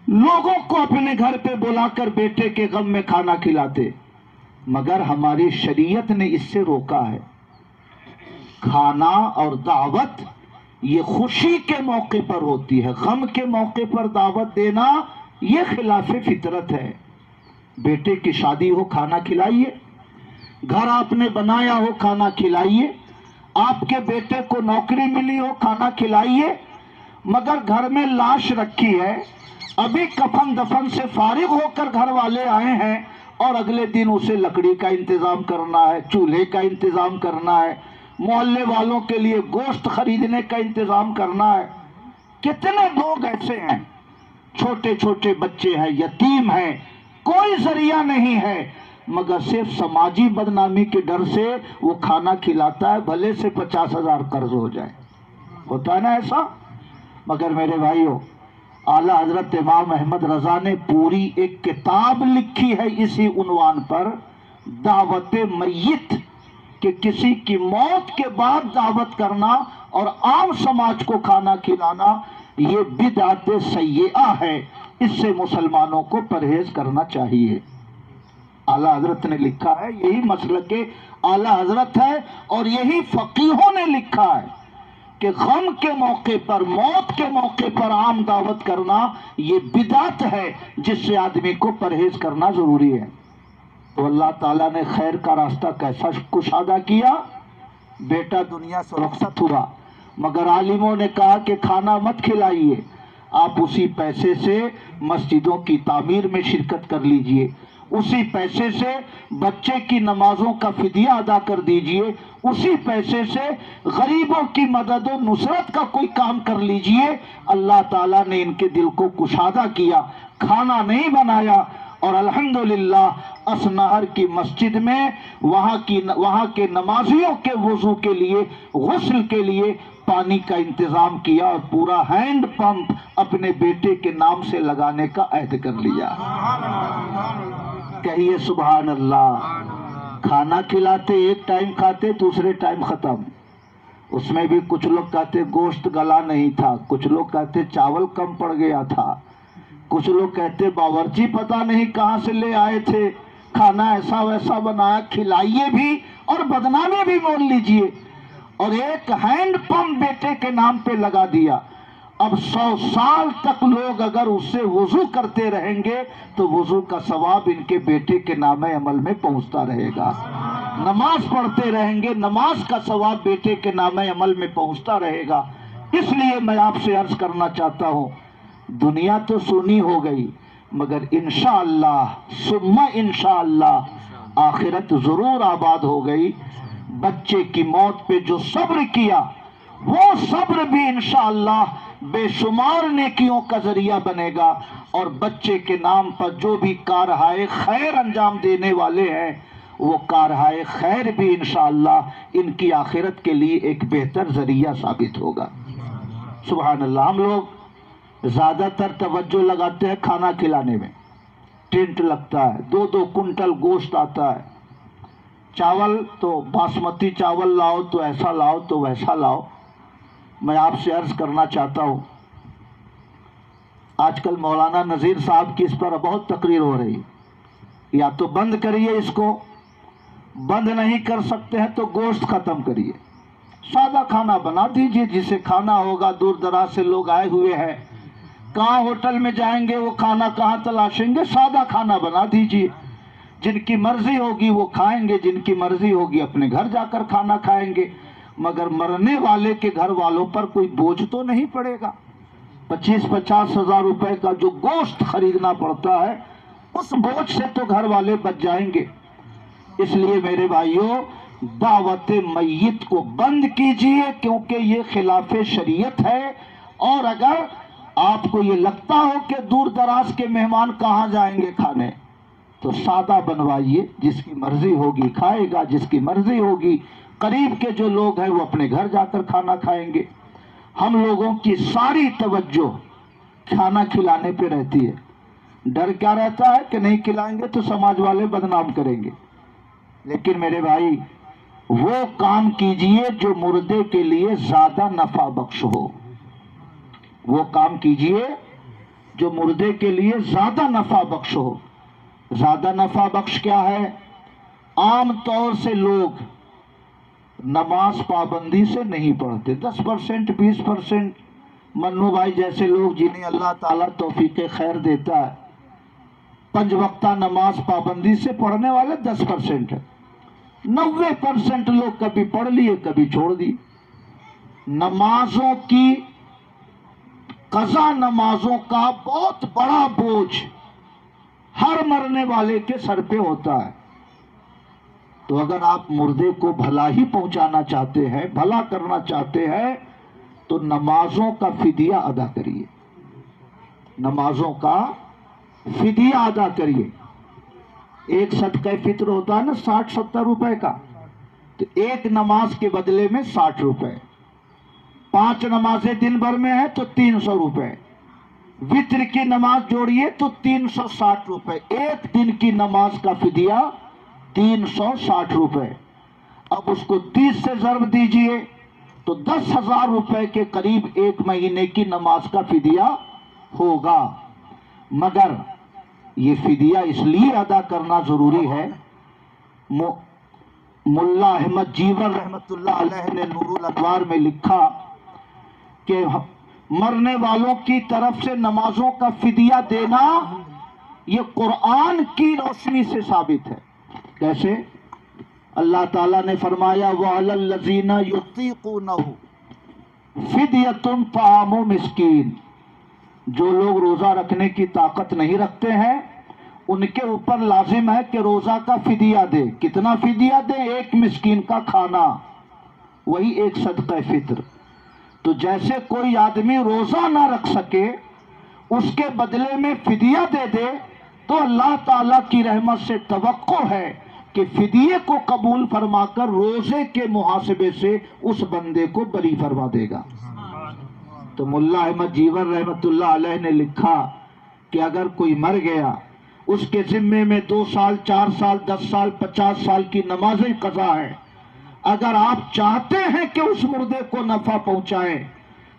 لوگوں کو اپنے گھر پہ بلا کر بیٹے کے غم میں کھانا کھلاتے، مگر ہماری شریعت نے اس سے روکا ہے. کھانا اور دعوت یہ خوشی کے موقع پر ہوتی ہے، غم کے موقع پر دعوت دینا یہ خلاف فطرت ہے. بیٹے کی شادی ہو کھانا کھلائیے، گھر آپ نے بنایا ہو کھانا کھلائیے، آپ کے بیٹے کو نوکری ملی ہو کھانا کھلائیے، مگر گھر میں لاش رکھی ہے، ابھی کفن دفن سے فارغ ہو کر گھر والے آئے ہیں اور اگلے دن اسے لکڑی کا انتظام کرنا ہے، چولہے کا انتظام کرنا ہے، محلے والوں کے لیے گوشت خریدنے کا انتظام کرنا ہے. کتنے لوگ ایسے ہیں، چھوٹے چھوٹے بچے ہیں، یتیم ہیں، کوئی ذریعہ نہیں ہے، مگر صرف سماجی بدنامی کے ڈر سے وہ کھانا کھلاتا ہے، بھلے سے 50,000 قرض ہو جائے. ہوتا ہے نا ایسا؟ مگر میرے بھائیوں، اعلیٰ حضرت امام احمد رضا نے پوری ایک کتاب لکھی ہے اسی عنوان پر، دعوت میت، کہ کسی کی موت کے بعد دعوت کرنا اور عام سماج کو کھانا کھلانا یہ بدعت سیئہ ہے، اس سے مسلمانوں کو پرہیز کرنا چاہیے. اعلیٰ حضرت نے لکھا ہے، یہی مسلک اعلیٰ حضرت ہے اور یہی فقیہوں نے لکھا ہے کہ غم کے موقع پر، موت کے موقع پر عام دعوت کرنا یہ بدعت ہے، جس سے آدمی کو پرہیز کرنا ضروری ہے۔ تو اللہ تعالیٰ نے خیر کا راستہ کیسا کشادہ کیا؟ بیٹا دنیا سے رخصت ہوا، مگر عالموں نے کہا کہ کھانا مت کھلائیے، آپ اسی پیسے سے مسجدوں کی تعمیر میں شرکت کر لیجئے، اسی پیسے سے بچے کی نمازوں کا فدیہ ادا کر دیجئے، اسی پیسے سے غریبوں کی مدد و نصرت کا کوئی کام کر لیجئے۔ اللہ تعالیٰ نے ان کے دل کو کشادہ کیا، کھانا نہیں بنایا، اور الحمدللہ اسنہر کی مسجد میں وہاں کے نمازیوں کے وضو کے لیے، غسل کے لیے پانی کا انتظام کیا، اور پورا ہینڈ پمپ اپنے بیٹے کے نام سے لگانے کا عہد کر لیا۔ کہیے سبحان اللہ۔ کھانا کھلاتے، ایک ٹائم کھاتے، دوسرے ٹائم ختم۔ اس میں بھی کچھ لوگ کہتے گوشت گلا نہیں تھا، کچھ لوگ کہتے چاول کم پڑ گیا تھا، کچھ لوگ کہتے باورچی پتہ نہیں کہاں سے لے آئے تھے، کھانا ایسا ویسا بنایا، کھلائیے بھی اور بدنامی بھی مول لیجئے، اور ایک ہینڈ پمپ بیٹے کے نام پہ لگا دیا۔ اب 100 سال تک لوگ اگر اس سے وضو کرتے رہیں گے تو وضو کا ثواب ان کے بیٹے کے نام عمل میں پہنچتا رہے گا، نماز پڑھتے رہیں گے، نماز کا ثواب بیٹے کے نام عمل میں پہنچتا رہے گا۔ اس لیے میں آپ سے عرض کرنا چاہتا ہوں، دنیا تو سونی ہو گئی، مگر انشاءاللہ ثم انشاءاللہ آخرت ضرور آباد ہو گئی۔ بچے کی موت پہ جو صبر کیا، وہ صبر بھی انشاءاللہ بے شمار نیکیوں کا ذریعہ بنے گا، اور بچے کے نام پر جو بھی کارہائے خیر انجام دینے والے ہیں، وہ کارہائے خیر بھی انشاءاللہ ان کی آخرت کے لیے ایک بہتر ذریعہ ثابت ہوگا۔ سبحان اللہ۔ ہم لوگ زیادہ تر توجہ لگاتے ہیں کھانا کھلانے میں، ٹینٹ لگتا ہے، 2 کنٹل گوشت آتا ہے، چاول تو باسمتی چاول لاؤ تو ایسا لاؤ تو ویسا لاؤ۔ میں آپ سے عرض کرنا چاہتا ہوں، آج کل مولانا نذیر صاحب کی اس پر بہت تقریر ہو رہی، یا تو بند کریے اس کو، بند نہیں کر سکتے ہیں تو گوشت ختم کریے، سادہ کھانا بنا دیجئے، جسے کھانا ہوگا۔ دور دراز سے لوگ آئے ہوئے ہیں، کہاں ہوٹل میں جائیں گے، وہ کھانا کہاں تلاشیں گے؟ سادہ کھانا بنا دیجئے، جن کی مرضی ہوگی وہ کھائیں گے، جن کی مرضی ہوگی اپنے گھر جا کر کھانا کھائیں گے، مگر مرنے والے کے گھر والوں پر کوئی بوجھ تو نہیں پڑے گا۔ 25-50 ہزار روپے کا جو گوشت خریدنا پڑتا ہے، اس بوجھ سے تو گھر والے بچ جائیں گے۔ اس لیے میرے بھائیوں، دعوت میت کو بند کیجئے، کیونکہ یہ خلاف شریعت ہے، اور اگر آپ کو یہ لگتا ہو کہ دور دراز کے مہمان کہاں جائیں گے کھانے، تو سادہ بنوائیے، جس کی مرضی ہوگی کھائے گا، جس کی مرضی ہوگی، قریب کے جو لوگ ہیں وہ اپنے گھر جا کر کھانا کھائیں گے۔ ہم لوگوں کی ساری توجہ کھانا کھلانے پہ رہتی ہے، ڈر کیا رہتا ہے کہ نہیں کھلائیں گے تو سماج والے بدنام کریں گے۔ لیکن میرے بھائی، وہ کام کیجئے جو مردے کے لیے زیادہ نفع بخش ہو، وہ کام کیجئے جو مردے کے لیے زیادہ نفع بخش ہو۔ زیادہ نفع بخش کیا ہے؟ عام طور سے لوگ نماز پابندی سے نہیں پڑھتے، 10% 20%، منو بھائی جیسے لوگ جنہیں اللہ تعالیٰ توفیق خیر دیتا ہے، 5 وقتہ نماز پابندی سے پڑھنے والے 10% ہے، 90% لوگ کبھی پڑھ لیے کبھی چھوڑ دی۔ نمازوں کی قضا، نمازوں کا بہت بڑا بوجھ ہر مرنے والے کے سر پہ ہوتا ہے۔ تو اگر آپ مردے کو بھلا ہی پہنچانا چاہتے ہیں، بھلا کرنا چاہتے ہیں، تو نمازوں کا فدیہ ادا کریے، نمازوں کا فدیہ ادا کریے۔ ایک صدقہ فطر ہوتا ہے نا 60-70 روپے کا، تو ایک نماز کے بدلے میں 60 روپے، 5 نمازیں دن بھر میں ہیں تو 300 روپے، وتر کی نماز جوڑیے تو 360 روپے، ایک دن کی نماز کا فدیہ 360 روپے۔ اب اس کو 30 سے ضرب دیجئے تو 10,000 روپے کے قریب ایک مہینے کی نماز کا فدیہ ہوگا۔ مگر یہ فدیہ اس لیے ادا کرنا ضروری ہے، ملا احمد جیور رحمت اللہ علیہ نے نور الانوار میں لکھا کہ مرنے والوں کی طرف سے نمازوں کا فدیہ دینا یہ قرآن کی روشنی سے ثابت ہے۔ کیسے؟ اللہ تعالیٰ نے فرمایا وَعَلَى الَّذِينَ يُطِيقُونَهُ فِدْيَةٌ طَعَامُ مِسْكِين، جو لوگ روزہ رکھنے کی طاقت نہیں رکھتے ہیں ان کے اوپر لازم ہے کہ روزہ کا فدیہ دے۔ کتنا فدیہ دے؟ 1 مسکین کا کھانا، وہی 1 صدقہ فطر۔ تو جیسے کوئی آدمی روزہ نہ رکھ سکے اس کے بدلے میں فدیہ دے دے تو اللہ تعالیٰ کی رحمت سے توقع ہے کہ فدیے کو قبول فرما کر روزے کے محاسبے سے اس بندے کو بری فرما دے گا۔ تو ملا احمد جیور رحمت اللہ علیہ نے لکھا کہ اگر کوئی مر گیا اس کے ذمے میں 2 سال 4 سال 10 سال 50 سال کی نمازیں قضا ہے، اگر آپ چاہتے ہیں کہ اس مردے کو نفع پہنچائیں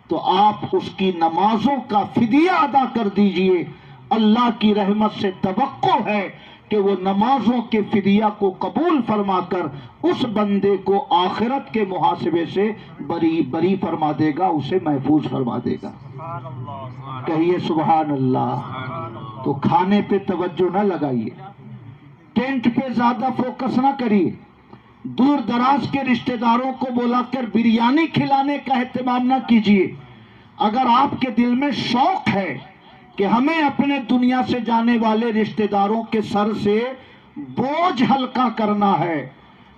تو آپ اس کی نمازوں کا فدیہ ادا کر دیجئے۔ اللہ کی رحمت سے توقع ہے کہ وہ نمازوں کے فدیہ کو قبول فرما کر اس بندے کو آخرت کے محاسبے سے بری فرما دے گا، اسے محفوظ فرما دے گا۔ کہیے سبحان اللہ۔ تو کھانے پہ توجہ نہ لگائیے، ٹینٹ پہ زیادہ فوکس نہ کریے، دور دراز کے رشتہ داروں کو بلا کر بریانی کھلانے کا اہتمام نہ کیجیے۔ اگر آپ کے دل میں شوق ہے کہ ہمیں اپنے دنیا سے جانے والے رشتہ داروں کے سر سے بوجھ ہلکا کرنا ہے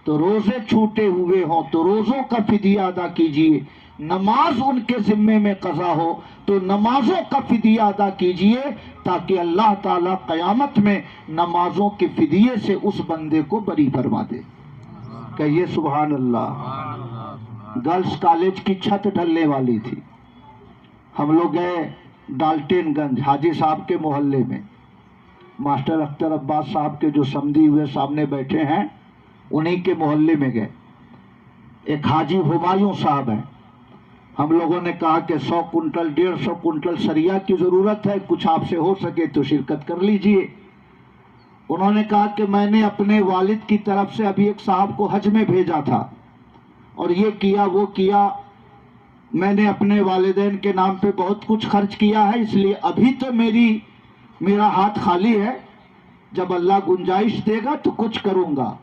تو روزے چھوٹے ہوئے ہوں تو روزوں کا فدیہ ادا کیجیے، نماز ان کے ذمے میں قضا ہو تو نمازوں کا فدیہ ادا کیجیے، تاکہ اللہ تعالیٰ قیامت میں نمازوں کے فدیے سے اس بندے کو بری فرما دے۔ کہیے سبحان اللہ۔ گرلز کالج کی چھت ڈھلنے والی تھی، ہم لوگ گئے ڈالٹین گنج حاجی صاحب کے محلے میں، ماسٹر اختر عباس صاحب کے جو سمدھی ہوئے سامنے بیٹھے ہیں انہی کے محلے میں گئے۔ ایک حاجی ہمایوں صاحب ہیں، ہم لوگوں نے کہا کہ 100 کنٹل 150 کنٹل سریا کی ضرورت ہے، کچھ آپ سے ہو سکے تو شرکت کر لیجئے۔ انہوں نے کہا کہ میں نے اپنے والد کی طرف سے ابھی ایک صاحب کو حج میں بھیجا تھا اور یہ کیا وہ کیا، میں نے اپنے والدین کے نام پہ بہت کچھ خرچ کیا ہے، اس لیے ابھی تو میرا ہاتھ خالی ہے، جب اللہ گنجائش دے گا تو کچھ کروں گا۔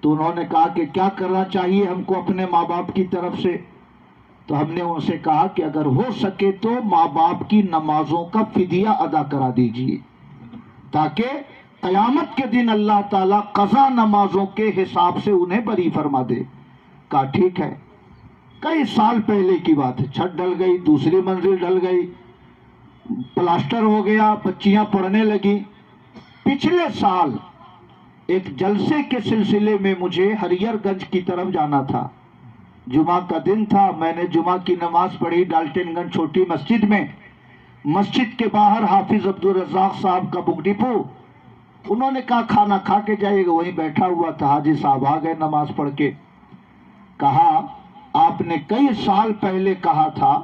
تو انہوں نے کہا کہ کیا کرنا چاہیے ہم کو اپنے ماں باپ کی طرف سے؟ تو ہم نے ان سے کہا کہ اگر ہو سکے تو ماں باپ کی نمازوں کا فدیہ ادا کرا دیجئے، تاکہ قیامت کے دن اللہ تعالیٰ قضا نمازوں کے حساب سے انہیں بری فرما دے۔ کہا ٹھیک ہے۔ کئی سال پہلے کی بات ہے، چھت ڈل گئی، دوسری منزل ڈل گئی، پلاسٹر ہو گیا، بچیاں پڑھنے لگی۔ پچھلے سال ایک جلسے کے سلسلے میں مجھے ہریر گنج کی طرف جانا تھا، جمعہ کا دن تھا، میں نے جمعہ کی نماز پڑھی ڈالٹن گنج چھوٹی مسجد میں۔ مسجد کے باہر حافظ عبدالرزاق صاحب کا بک ڈپو، انہوں نے کہا کھانا کھا کے جائے گا، وہیں بیٹھا ہوا تھا، حاجی صاحب آ گئے نماز پڑھ کے۔ کہا آپ نے کئی سال پہلے کہا تھا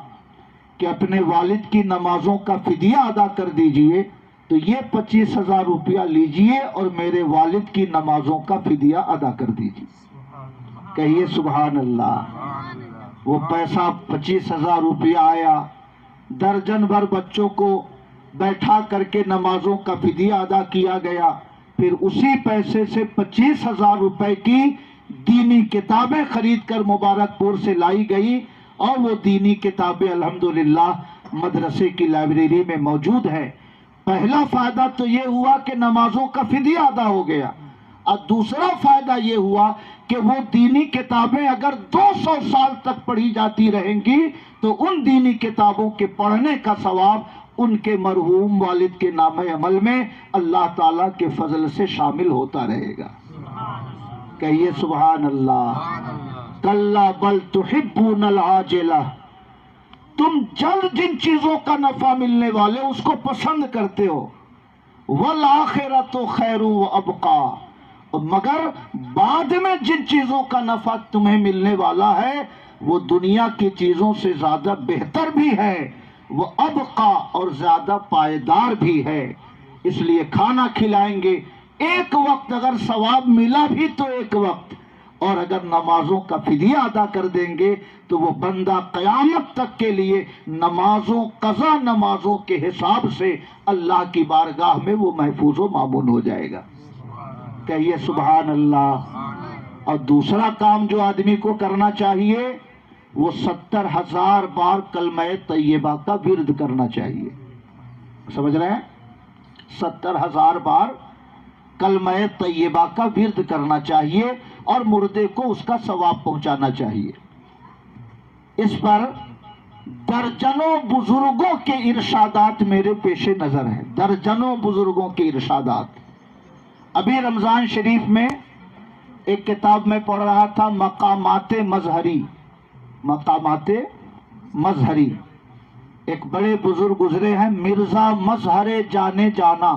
کہ اپنے والد کی نمازوں کا فدیہ ادا کر دیجئے، تو یہ 25,000 روپیہ لیجئے اور میرے والد کی نمازوں کا فدیہ ادا کر دیجئے۔ کہیے سبحان اللہ۔ وہ پیسہ 25,000 روپیہ آیا، درجن بھر بچوں کو بیٹھا کر کے نمازوں کا فدیہ ادا کیا گیا، پھر اسی پیسے سے 25,000 روپے کی دینی کتابیں خرید کر مبارک پور سے لائی گئی، اور وہ دینی کتابیں الحمدللہ مدرسے کی لائبریری میں موجود ہے۔ پہلا فائدہ تو یہ ہوا کہ نمازوں کا فدیہ ادا ہو گیا، اور دوسرا فائدہ یہ ہوا کہ وہ دینی کتابیں اگر 200 سال تک پڑھی جاتی رہیں گی تو ان دینی کتابوں کے پڑھنے کا ثواب ان کے مرحوم والد کے نام عمل میں اللہ تعالیٰ کے فضل سے شامل ہوتا رہے گا۔ کہیے سبحان اللہ۔ کلا بل تحبون العاجلہ، تم جلد جن چیزوں کا نفع ملنے والے اس کو پسند کرتے ہو، والآخرۃ خیر وابقیٰ، مگر بعد میں جن چیزوں کا نفع تمہیں ملنے والا ہے وہ دنیا کی چیزوں سے زیادہ بہتر بھی ہے، وہ ابقیٰ اور زیادہ پائیدار بھی ہے۔ اس لیے کھانا کھلائیں گے، ایک وقت اگر ثواب ملا بھی تو ایک وقت، اور اگر نمازوں کا فدیہ ادا کر دیں گے تو وہ بندہ قیامت تک کے لیے نمازوں قضا نمازوں کے حساب سے اللہ کی بارگاہ میں وہ محفوظ و مامون ہو جائے گا. کہیے سبحان اللہ. اور دوسرا کام جو آدمی کو کرنا چاہیے وہ 70,000 بار کلمہ طیبہ کا ورد کرنا چاہیے. سمجھ رہے ہیں؟ 70,000 بار کلمہ طیبہ کا ورد کرنا چاہیے اور مردے کو اس کا ثواب پہنچانا چاہیے. اس پر درجنوں بزرگوں کے ارشادات میرے پیش نظر ہیں. درجنوں بزرگوں کے ارشادات. ابھی رمضان شریف میں ایک کتاب میں پڑھ رہا تھا، مقامات مظہری. مقامات مظہری. ایک بڑے بزرگ گزرے ہیں، مرزا مظہر جانے جانا.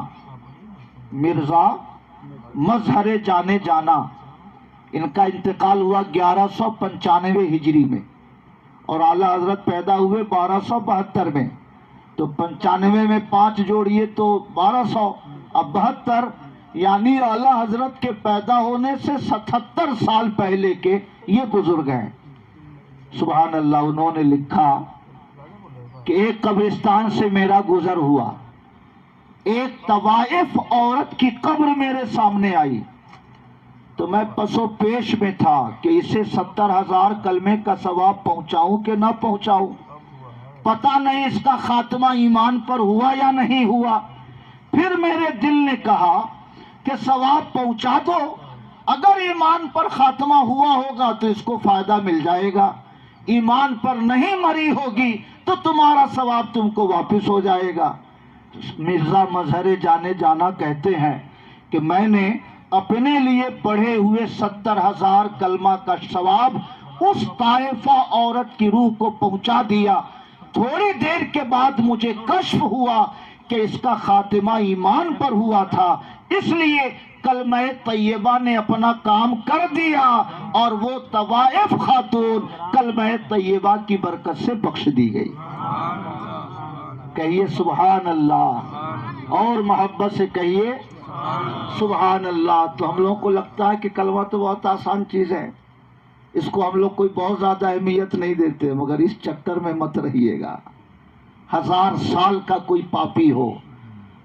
مرزا مظہر جانے جانا. ان کا انتقال ہوا 1195 ہجری میں اور اعلیٰ حضرت پیدا ہوئے 1272 میں. تو 95 میں 5 جوڑیے تو 1200. اب 72 یعنی اعلیٰ حضرت کے پیدا ہونے سے 77 سال پہلے کے یہ بزرگ ہیں. سبحان اللہ. انہوں نے لکھا کہ ایک قبرستان سے میرا گزر ہوا، ایک طوائف عورت کی قبر میرے سامنے آئی تو میں پسو پیش میں تھا کہ اسے 70,000 کلمے کا ثواب پہنچاؤں کہ نہ پہنچاؤں. پتہ نہیں اس کا خاتمہ ایمان پر ہوا یا نہیں ہوا. پھر میرے دل نے کہا کہ ثواب پہنچا دو، اگر ایمان پر خاتمہ ہوا ہوگا تو اس کو فائدہ مل جائے گا، ایمان پر نہیں مری ہوگی تو تمہارا ثواب تم کو واپس ہو جائے گا. مرزا مظہر جانے جانا کہتے ہیں کہ میں نے اپنے لیے پڑھے ہوئے 70,000 کلمہ کا ثواب اس طائفہ عورت کی روح کو پہنچا دیا. تھوڑی دیر کے بعد مجھے کشف ہوا کہ اس کا خاتمہ ایمان پر ہوا تھا، اس لیے کلمہ طیبہ نے اپنا کام کر دیا اور وہ طوائف خاتون کلمہ طیبہ کی برکت سے بخش دی گئی. کہیے سبحان اللہ اور محبت سے کہیے سبحان اللہ. تو ہم لوگوں کو لگتا ہے کہ کلمہ تو بہت آسان چیز ہے، اس کو ہم لوگ کوئی بہت زیادہ اہمیت نہیں دیتے، مگر اس چکر میں مت رہیے گا. 1000 سال کا کوئی پاپی ہو،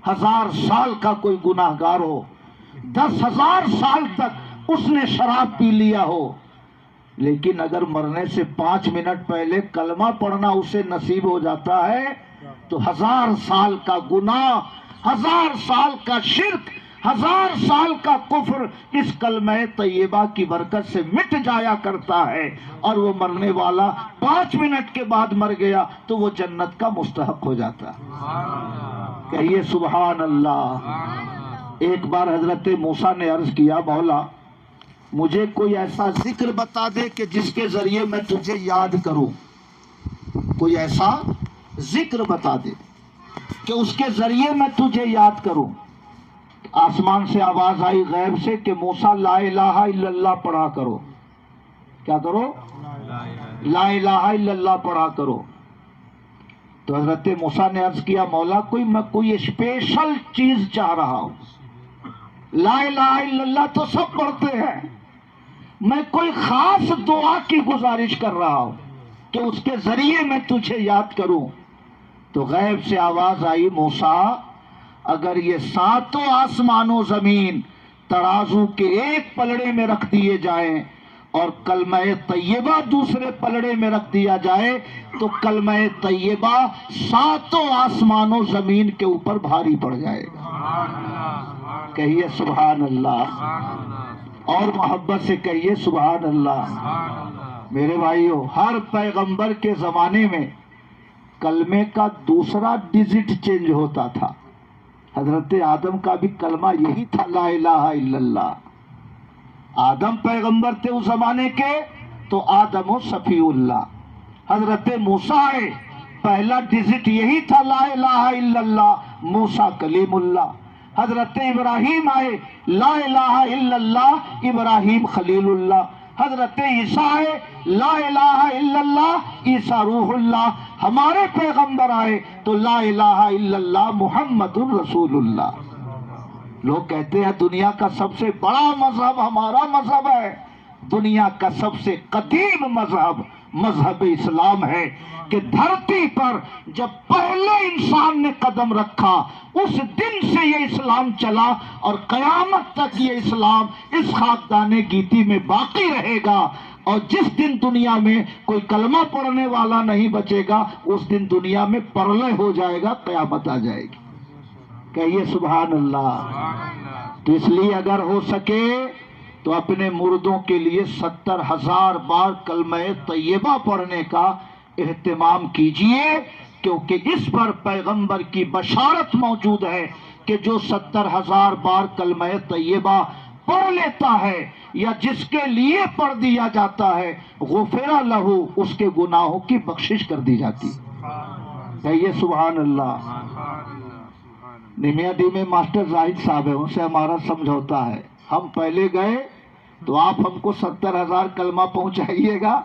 1000 سال کا کوئی گناہگار ہو، 10,000 سال تک اس نے شراب پی لیا ہو، لیکن اگر مرنے سے 5 منٹ پہلے کلمہ پڑھنا اسے نصیب ہو جاتا ہے تو 1000 سال کا گناہ، 1000 سال کا شرک، 1000 سال کا کفر اس کلمہ طیبہ کی برکت سے مٹ جایا کرتا ہے. اور وہ مرنے والا 5 منٹ کے بعد مر گیا تو وہ جنت کا مستحق ہو جاتا ہے. کہیے سبحان اللہ. ایک بار حضرت موسیٰ نے عرض کیا، مولا مجھے کوئی ایسا ذکر بتا دے کہ جس کے ذریعے میں تجھے یاد کروں. کوئی ایسا ذکر بتا دے کہ اس کے ذریعے میں تجھے یاد کروں. آسمان سے آواز آئی غیب سے کہ موسیٰ لا الہ الا اللہ پڑھا کرو. کیا کرو؟ لا الہ الا اللہ پڑھا کرو. تو حضرت موسیٰ نے عرض کیا، مولا میں کوئی اسپیشل چیز چاہ رہا ہوں. لا الہ الا اللہ تو سب پڑھتے ہیں، میں کوئی خاص دعا کی گزارش کر رہا ہوں کہ اس کے ذریعے میں تجھے یاد کروں. تو غیب سے آواز آئی، موسیٰ اگر یہ 7 آسمان و زمین ترازو کے ایک پلڑے میں رکھ دیے جائیں اور کلمہ طیبہ دوسرے پلڑے میں رکھ دیا جائے تو کلمہ طیبہ 7 آسمان و زمین کے اوپر بھاری پڑ جائے گا. کہیے سبحان اللہ اور محبت سے کہیے سبحان اللہ. میرے بھائیو، ہر پیغمبر کے زمانے میں کلمے کا دوسرا ڈیجٹ چینج ہوتا تھا. حضرت آدم کا بھی کلمہ یہی تھا، لا الہ الا اللہ. آدم پیغمبر تھے اس زمانے کے تو آدم و صفی اللہ. حضرت موسیٰ آئے، پہلا ڈیجٹ یہی تھا، لا الہ الا اللہ، موسیٰ کلیم اللہ. حضرت ابراہیم آئے، لا الہ الا اللہ، ابراہیم خلیل اللہ. حضرت عیسیٰ آئے، لا الہ الا اللہ، عیسیٰ روح اللہ. ہمارے پیغمبر آئے تو لا الہ الا اللہ، محمد الرسول اللہ. لوگ کہتے ہیں دنیا کا سب سے بڑا مذہب ہمارا مذہب ہے. دنیا کا سب سے قدیم مذہب اسلام ہے کہ دھرتی پر جب پہلے انسان نے قدم رکھا اس دن سے یہ اسلام چلا اور قیامت تک یہ اسلام اس خاکدان گیتی میں باقی رہے گا. اور جس دن دنیا میں کوئی کلمہ پڑھنے والا نہیں بچے گا اس دن دنیا میں پرلے ہو جائے گا, قیامت آ جائے گی. کہیے سبحان اللہ. تو اس لیے اگر ہو سکے تو اپنے مردوں کے لیے 70,000 بار کلمہ طیبہ پڑھنے کا اہتمام کیجئے, کیونکہ اس پر پیغمبر کی بشارت موجود ہے کہ جو 70,000 بار کلمہ طیبہ پڑھ لیتا ہے یا جس کے لیے پڑھ دیا جاتا ہے, غفر لہ, اس کے گناہوں کی بخشش کر دی جاتی. کہیے سبحان اللہ. نمیاں ڈی میں ماسٹر زاہد صاحب ہیں, ان سے ہمارا سمجھوتا ہے, ہم پہلے گئے تو آپ ہم کو 70,000 کلمہ پہنچائیے گا,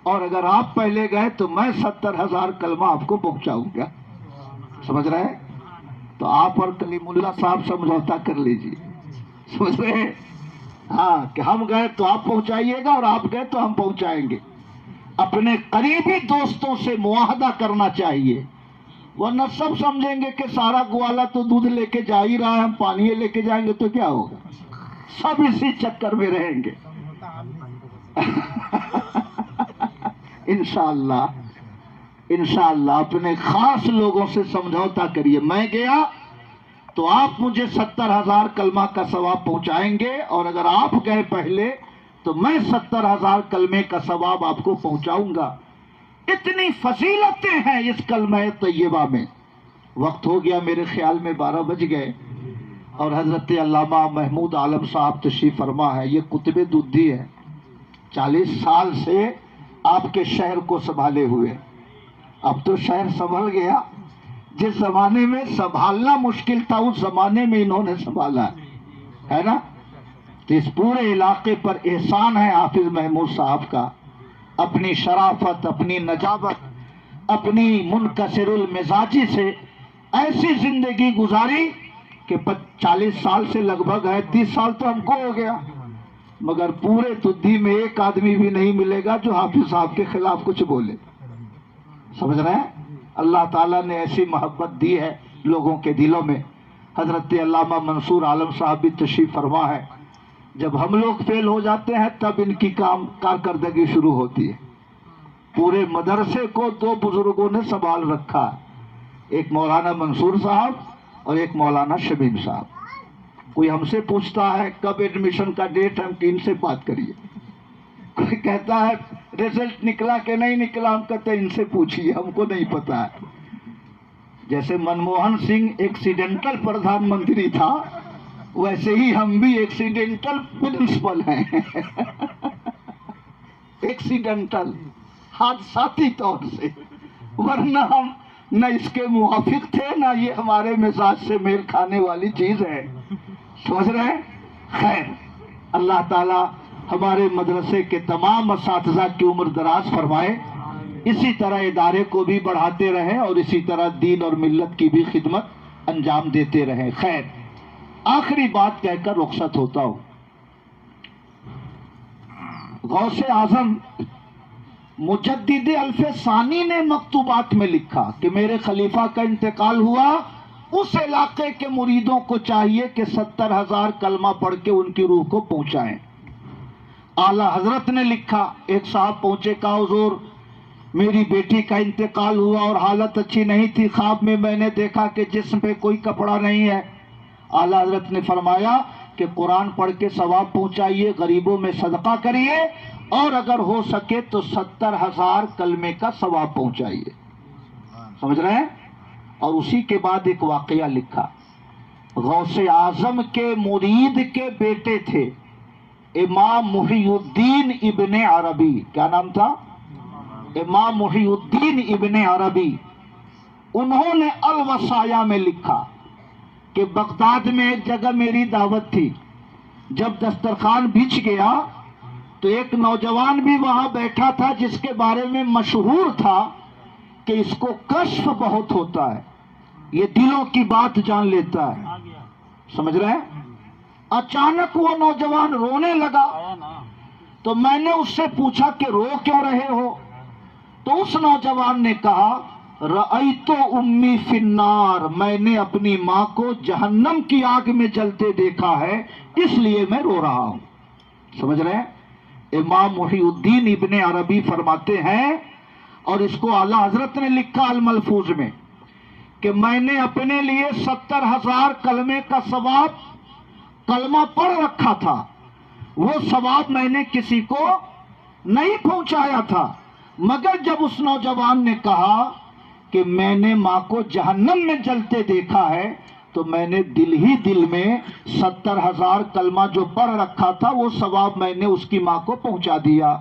اور اگر آپ پہلے گئے تو میں 70,000 کلمہ آپ کو پہنچاؤں گا. سمجھ رہے ہیں؟ تو آپ اور کلیم اللہ صاحب سمجھوتا کر لیجیے. سمجھ رہے ہیں؟ ہاں, کہ ہم گئے تو آپ پہنچائیے گا اور آپ گئے تو ہم پہنچائیں گے. اپنے قریبی دوستوں سے معاہدہ کرنا چاہیے, ورنہ سب سمجھیں گے کہ سارا گوالا تو دودھ لے کے جا ہی رہا ہے, ہم پانی لے کے جائیں گے تو کیا ہوگا. سب اسی چکر میں رہیں گے. انشاءاللہ انشاءاللہ اپنے خاص لوگوں سے سمجھوتا کریے. میں گیا تو آپ مجھے 70,000 کلمہ کا ثواب پہنچائیں گے, اور اگر آپ گئے پہلے تو میں 70,000 کلمے کا ثواب آپ کو پہنچاؤں گا. اتنی فضیلتیں ہیں اس کلمہ طیبہ میں. وقت ہو گیا, میرے خیال میں 12 بج گئے, اور حضرت علامہ محمود عالم صاحب تشریف فرما ہے. یہ قطب دودھی ہے, 40 سال سے آپ کے شہر کو سنبھالے ہوئے. اب تو شہر سنبھل گیا. جس زمانے میں سنبھالنا مشکل تھا اس زمانے میں انہوں نے سنبھالا ہے نا. تو اس پورے علاقے پر احسان ہے حافظ محمود صاحب کا. اپنی شرافت, اپنی نجابت, اپنی منکسر المزاجی سے ایسی زندگی گزاری کہ 40 سال سے لگ بھگ ہے, 30 سال تو ہم کو ہو گیا, مگر پورے دودھی میں ایک آدمی بھی نہیں ملے گا جو حافظ صاحب کے خلاف کچھ بولے. سمجھ رہے ہیں؟ اللہ تعالیٰ نے ایسی محبت دی ہے لوگوں کے دلوں میں. حضرت علامہ منصور عالم صاحب بھی تشریف فرما ہے. جب ہم لوگ فیل ہو جاتے ہیں تب ان کی کارکردگی شروع ہوتی ہے. پورے مدرسے کو 2 بزرگوں نے سنبھال رکھا, ایک مولانا منصور صاحب اور ایک مولانا شمیم صاحب. کوئی ہم سے پوچھتا ہے کب ایڈمیشن کا ڈیٹ, ہم ان سے بات کریے. کوئی کہتا ہے رزلٹ نکلا کہ نہیں نکلا, ہم کہتے ہیں ان سے پوچھیے, ہم کو نہیں پتا ہے. جیسے منموہن سنگھ ایکسیڈنٹل پردھان منتری تھا, ویسے ہی ہم بھی ایکسیڈنٹل پرنسپل ہیں. ایکسیڈنٹل, حادثاتی طور سے, ورنہ ہم نہ اس کے موافق تھے نہ یہ ہمارے مزاج سے میل کھانے والی چیز ہے. سمجھ رہے ہیں؟ خیر, اللہ تعالی ہمارے مدرسے کے تمام اساتذہ کی عمر دراز فرمائے, اسی طرح ادارے کو بھی بڑھاتے رہیں اور اسی طرح دین اور ملت کی بھی خدمت انجام دیتے رہیں. خیر, آخری بات کہہ کر رخصت ہوتا ہوں. غوث اعظم مجدد الف ثانی نے مکتوبات میں لکھا کہ میرے خلیفہ کا انتقال ہوا, اس علاقے کے مریدوں کو چاہیے کہ 70,000 کلمہ پڑھ کے ان کی روح کو پہنچائیں. اعلی حضرت نے لکھا, ایک صاحب پہنچے, کہا حضور میری بیٹی کا انتقال ہوا اور حالت اچھی نہیں تھی, خواب میں میں نے دیکھا کہ جسم پہ کوئی کپڑا نہیں ہے. اعلی حضرت نے فرمایا کہ قرآن پڑھ کے ثواب پہنچائیے, غریبوں میں صدقہ کریے, اور اگر ہو سکے تو 70,000 کلمے کا ثواب پہنچائیے. سمجھ رہے ہیں؟ اور اسی کے بعد ایک واقعہ لکھا. غوث اعظم کے مرید کے بیٹے تھے امام محی الدین ابن عربی. کیا نام تھا؟ امام محی الدین ابن عربی. انہوں نے الوصایا میں لکھا کہ بغداد میں ایک جگہ میری دعوت تھی. جب دسترخوان بچھ گیا تو ایک نوجوان بھی وہاں بیٹھا تھا جس کے بارے میں مشہور تھا کہ اس کو کشف بہت ہوتا ہے, یہ دلوں کی بات جان لیتا ہے. سمجھ رہے ہیں؟ اچانک وہ نوجوان رونے لگا تو میں نے اس سے پوچھا کہ رو کیوں رہے ہو؟ تو اس نوجوان نے کہا رأیت امی فی النار، میں نے اپنی ماں کو جہنم کی آگ میں جلتے دیکھا ہے، اس لیے میں رو رہا ہوں۔ سمجھ رہے ہیں؟ امام محی الدین ابن عربی فرماتے ہیں، اور اس کو اعلیٰ حضرت نے لکھا الملفوظ میں، کہ میں نے اپنے لیے 70,000 کلمے کا ثواب کلمہ پڑھ رکھا تھا، وہ ثواب میں نے کسی کو نہیں پہنچایا تھا، مگر جب اس نوجوان نے کہا کہ میں نے ماں کو جہنم میں جلتے دیکھا ہے، تو میں نے دل ہی دل میں 70,000 کلمہ جو پڑھ رکھا تھا وہ ثواب میں نے اس کی ماں کو پہنچا دیا۔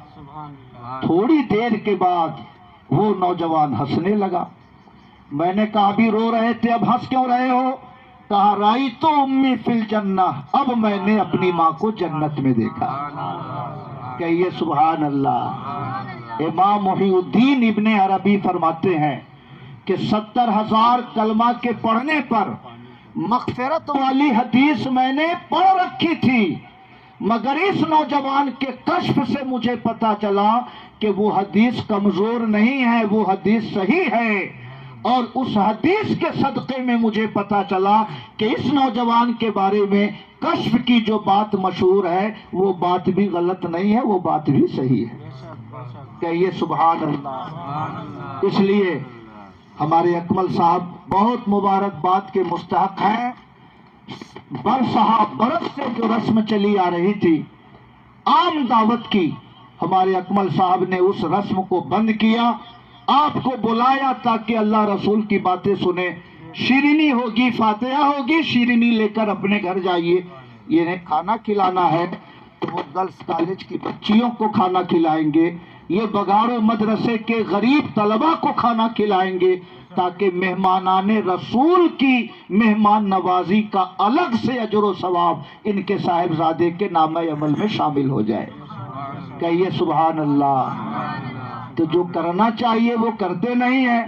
تھوڑی دیر کے بعد وہ نوجوان ہنسنے لگا۔ میں نے کہا ابھی رو رہے تھے، اب ہنس کیوں رہے ہو؟ کہا رأیت امی فی الجنہ، اب میں نے اپنی ماں کو جنت میں دیکھا۔ کہیے سبحان اللہ۔ امام محی الدین ابن عربی فرماتے ہیں کہ 70,000 کلمہ کے پڑھنے پر مغفرت والی حدیث میں نے پڑھ رکھی تھی، مگر اس نوجوان کے کشف سے مجھے پتا چلا کہ وہ حدیث کمزور نہیں ہے، وہ حدیث صحیح ہے، اور اس حدیث کے صدقے میں مجھے پتا چلا کہ اس نوجوان کے بارے میں کشف کی جو بات مشہور ہے وہ بات بھی غلط نہیں ہے، وہ بات بھی صحیح ہے۔ کہیے سبحان اللہ۔ اس لیے ہمارے اکمل صاحب بہت مبارکباد کے مستحق ہیں۔ برس سے جو رسم چلی آ رہی تھی عام دعوت کی، ہمارے اکمل صاحب نے اس رسم کو بند کیا، آپ کو بلایا تاکہ اللہ رسول کی باتیں سنیں۔ شیرینی ہوگی، فاتحہ ہوگی، شیرینی لے کر اپنے گھر جائیے۔ یہ کھانا کھلانا ہے تو وہ گرلز کالج کی بچیوں کو کھانا کھلائیں گے، یہ بگاڑو مدرسے کے غریب طلبہ کو کھانا کھلائیں گے، تاکہ مہمانان رسول کی مہمان نوازی کا الگ سے اجر و ثواب ان کے صاحبزادے کے نامہ عمل میں شامل ہو جائے۔ کہیے سبحان اللہ۔ تو جو کرنا چاہیے وہ کرتے نہیں ہیں۔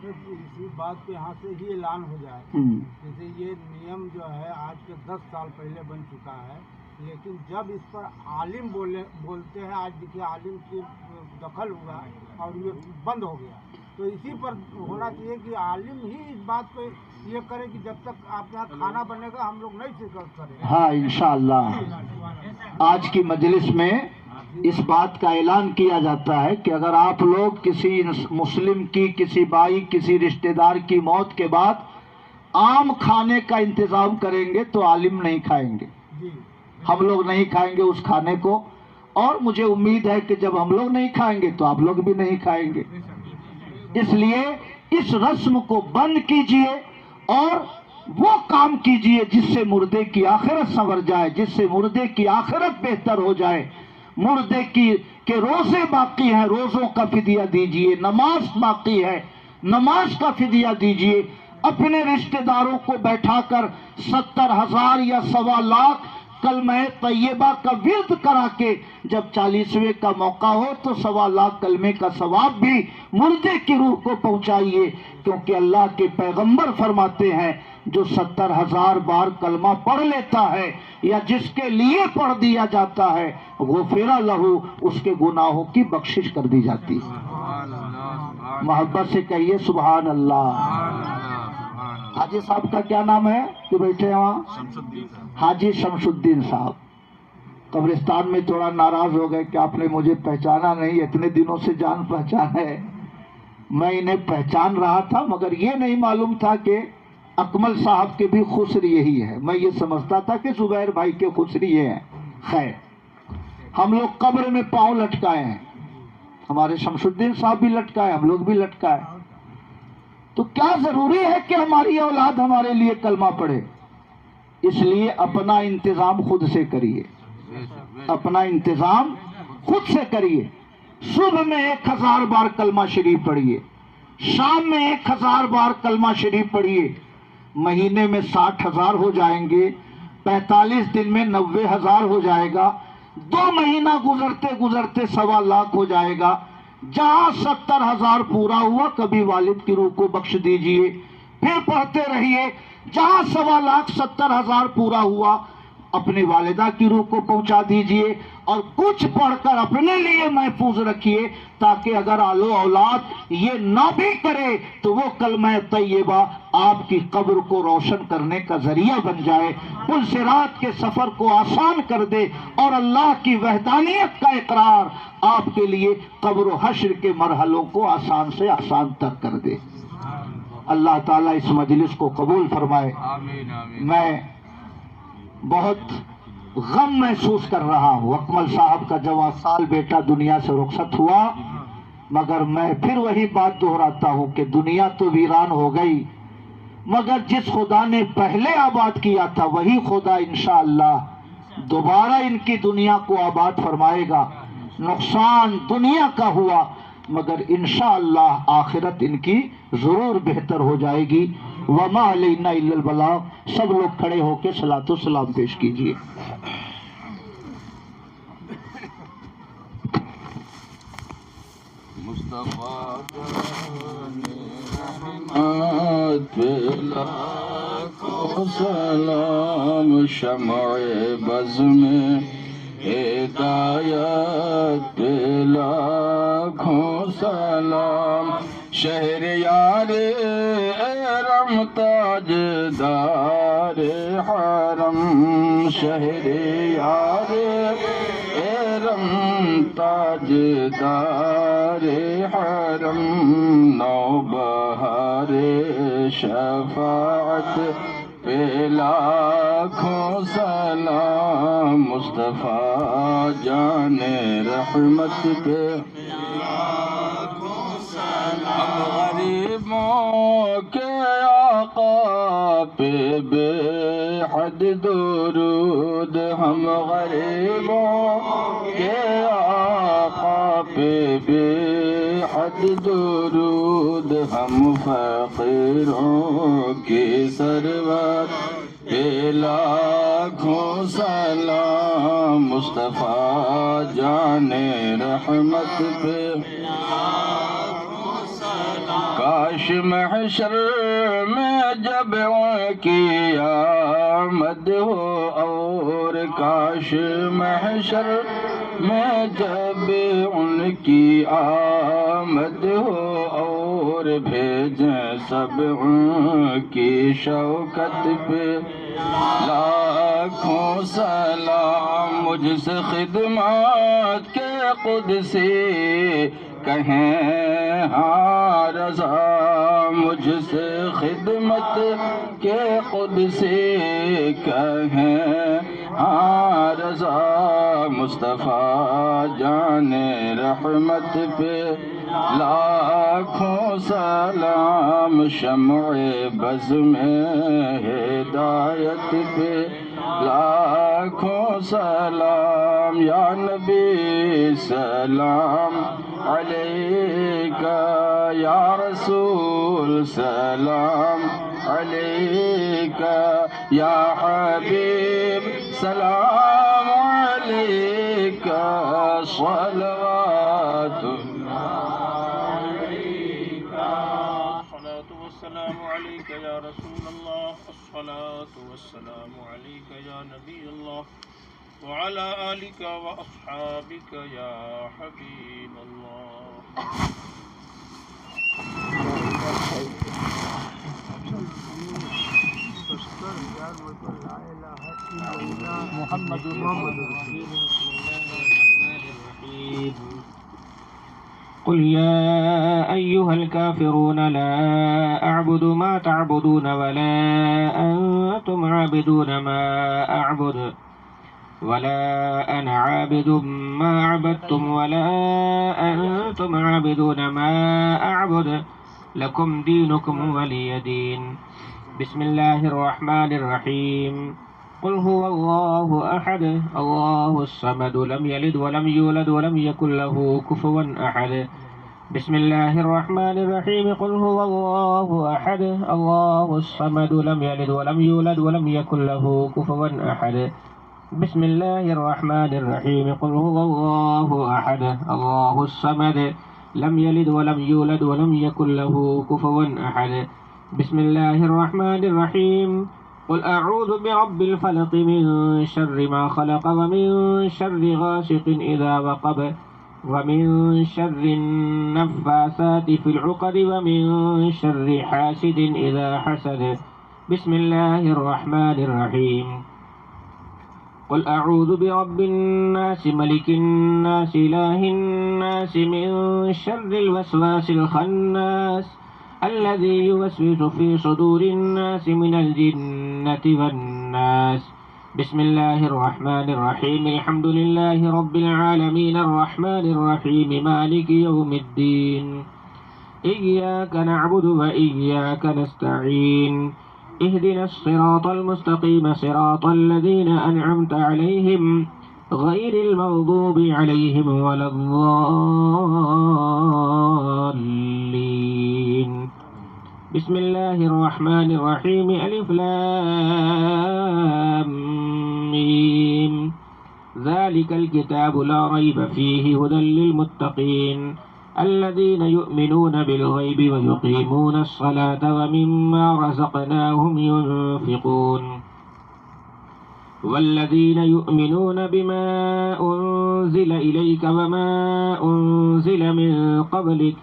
اسی بات پہ یہاں سے ہی اعلان ہو جائے، جیسے یہ نیم جو ہے آج کے 10 سال پہلے بن چکا ہے، لیکن جب اس پر عالم بولتے ہیں، آج دیکھیے عالم کی دخل ہوا اور یہ بند ہو گیا، تو اسی پر ہونا چاہیے کہ عالم ہی اس بات کو یہ کرے کہ جب تک آپ یہاں کھانا بنے گا ہم لوگ نہیں شرکت کریں۔ ہاں انشاءاللہ آج کی مجلس میں اس بات کا اعلان کیا جاتا ہے کہ اگر آپ لوگ کسی مسلم کی، کسی بھائی، کسی رشتہ دار کی موت کے بعد عام کھانے کا انتظام کریں گے تو عالم نہیں کھائیں گے، ہم لوگ نہیں کھائیں گے اس کھانے کو، اور مجھے امید ہے کہ جب ہم لوگ نہیں کھائیں گے تو آپ لوگ بھی نہیں کھائیں گے۔ اس لیے اس رسم کو بند کیجئے اور وہ کام کیجئے جس سے مردے کی آخرت سنور جائے، جس سے مردے کی آخرت بہتر ہو جائے۔ مردے کے روزے باقی ہیں، روزوں کا فدیہ دیجئے، نماز باقی ہے، نماز کا فدیہ دیجئے۔ اپنے رشتہ داروں کو بیٹھا کر 70,000 یا 1.25 کلمہ طیبہ کا ورد کرا کے جب 40ویں کا موقع ہو تو 1.25 کلمے کا ثواب بھی مردے کی روح کو پہنچائیے، کیونکہ اللہ کے پیغمبر فرماتے ہیں جو 70,000 بار کلمہ پڑھ لیتا ہے یا جس کے لیے پڑھ دیا جاتا ہے غفر لہ، اس کے گناہوں کی بخشش کر دی جاتی ہے۔ محبت سے کہیے سبحان اللہ۔ حاجی صاحب کا کیا نام ہے کہ بیٹھے ہیں وہاں؟ حاجی شمس الدین صاحب قبرستان میں تھوڑا ناراض ہو گئے کہ آپ نے مجھے پہچانا نہیں، اتنے دنوں سے جان پہچان ہے۔ میں انہیں پہچان رہا تھا مگر یہ نہیں معلوم تھا کہ اکمل صاحب کے بھی خسر یہی ہے، میں یہ سمجھتا تھا کہ زبیر بھائی کے خسر یہ ہیں۔ خیر ہم لوگ قبر میں پاؤں لٹکائے ہیں، ہمارے شمس الدین صاحب بھی لٹکائے، ہم لوگ بھی لٹکائے، تو کیا ضروری ہے کہ ہماری اولاد ہمارے لیے کلمہ پڑھے؟ اس لیے اپنا انتظام خود سے کریے، اپنا انتظام خود سے کریے۔ صبح میں 1000 بار کلمہ شریف پڑھیے، شام میں 1000 بار کلمہ شریف پڑھیے، مہینے میں 60,000 ہو جائیں گے، 45 دن میں 90,000 ہو جائے گا، 2 مہینہ گزرتے گزرتے 1.25 ہو جائے گا۔ جہاں 70,000 پورا ہوا کبھی والد کی روح کو بخش دیجئے، پھر پڑھتے رہیے۔ جہاں 1.25 70,000 پورا ہوا اپنی والدہ کی روح کو پہنچا دیجئے اور کچھ پڑھ کر اپنے لیے محفوظ رکھیے، تاکہ اگر آلو اولاد یہ نہ بھی کرے تو وہ کلمہ طیبہ آپ کی قبر کو روشن کرنے کا ذریعہ بن جائے، پل صراط کے سفر کو آسان کر دے، اور اللہ کی وحدانیت کا اقرار آپ کے لیے قبر و حشر کے مرحلوں کو آسان سے آسان تر کر دے۔ اللہ تعالیٰ اس مجلس کو قبول فرمائے۔ میں بہت غم محسوس کر رہا ہوں، اکمل صاحب کا 9واں سال بیٹا دنیا سے رخصت ہوا، مگر میں پھر وہی بات دہراتا ہوں کہ دنیا تو ویران ہو گئی، مگر جس خدا نے پہلے آباد کیا تھا وہی خدا انشاءاللہ دوبارہ ان کی دنیا کو آباد فرمائے گا۔ نقصان دنیا کا ہوا مگر انشاءاللہ آخرت ان کی ضرور بہتر ہو جائے گی۔ وما علینا الا البلاغ۔ سب لوگ کھڑے ہو کے صلاۃ و سلام پیش کیجیے۔ مصطفیٰ رحمت پہ لاکھوں سلام، شمع بز میں ہدایت پہ لاکھوں سلام، شہریار ارم تاجدار حرم، شہریار ارم تاجدار حرم، نوبہار شفاعت پہ لاکھوں سلام، مصطفیٰ جان رحمت پہ لاکھوں سلام، ہم غریبوں کے آقا پہ بے حد درود، ہم غریبوں کے آقا پہ بے حد درود، ہم فقیروں کی سرور پہ لاکھوں سلام، مصطفیٰ جان رحمت پہ لاکھوں سلام، کاش محشر میں جب ان کی آمد ہو، اور کاش محشر میں جب ان کی آمد ہو، اور بھیجیں سب ان کی شوکت پہ لاکھوں سلام، مجھ سے خدمات کے قدسی کہیں ہاں رضا، مجھ سے خدمت کے قدسی کہیں ہاں رضا، مصطفیٰ جان رحمت پہ لاکھوں سلام، شمع بز میں ہدایت پہ لاکھوں سلام، یا نبی سلام علیکہ، یا رسول سلام علیکہ، یا حبیب سلام علیکہ، صلوات والسلام عليك يا رسول الله، الصلاة والسلام عليك يا نبي الله، وعلى آلك وأصحابك يا حبيب الله۔ محمد قل يا أيها الكافرون لا أعبد ما تعبدون ولا أنتم عابدون ما أعبد ولا أنا عابد ما عبدتم ولا أنتم عابدون ما أعبد لكم دينكم ولي دين۔ بسم الله الرحمن الرحيم۔ قل هو الله أحد الله الصمد لم يلد ولم يولد ولم يكن له كفوا أحد۔ بسم الله الرحمن الرحيم۔ قل هو الله أحد الله الصمد لم يلد ولم يولد ولم يكن له كفوا أحد۔ بسم الله الرحمن الرحيم۔ قل هو الله أحد الله الصمد لم يلد ولم يولد ولم يكن له كفوا أحد۔ بسم الله الرحمن الرحيم۔ قل أعوذ برب الفلق من شر ما خلق ومن شر غاسق إذا وقب ومن شر النفاثات في العقد ومن شر حاسد إذا حسد بسم الله الرحمن الرحيم قل أعوذ برب الناس ملك الناس إله الناس من شر الوسواس الخناس الذي يوسوس في صدور الناس من الجنة والناس بسم الله الرحمن الرحيم الحمد لله رب العالمين الرحمن الرحيم مالك يوم الدين إياك نعبد وإياك نستعين اهدنا الصراط المستقيم صراط الذين أنعمت عليهم غير المغضوب عليهم ولا الضالين بسم الله الرحمن الرحيم ألف لام ميم ذلك الكتاب لا ريب فيه هدى للمتقين الذين يؤمنون بالغيب ويقيمون الصلاة ومما رزقناهم ينفقون والذين يؤمنون بما أنزل إليك وما أنزل من قبلك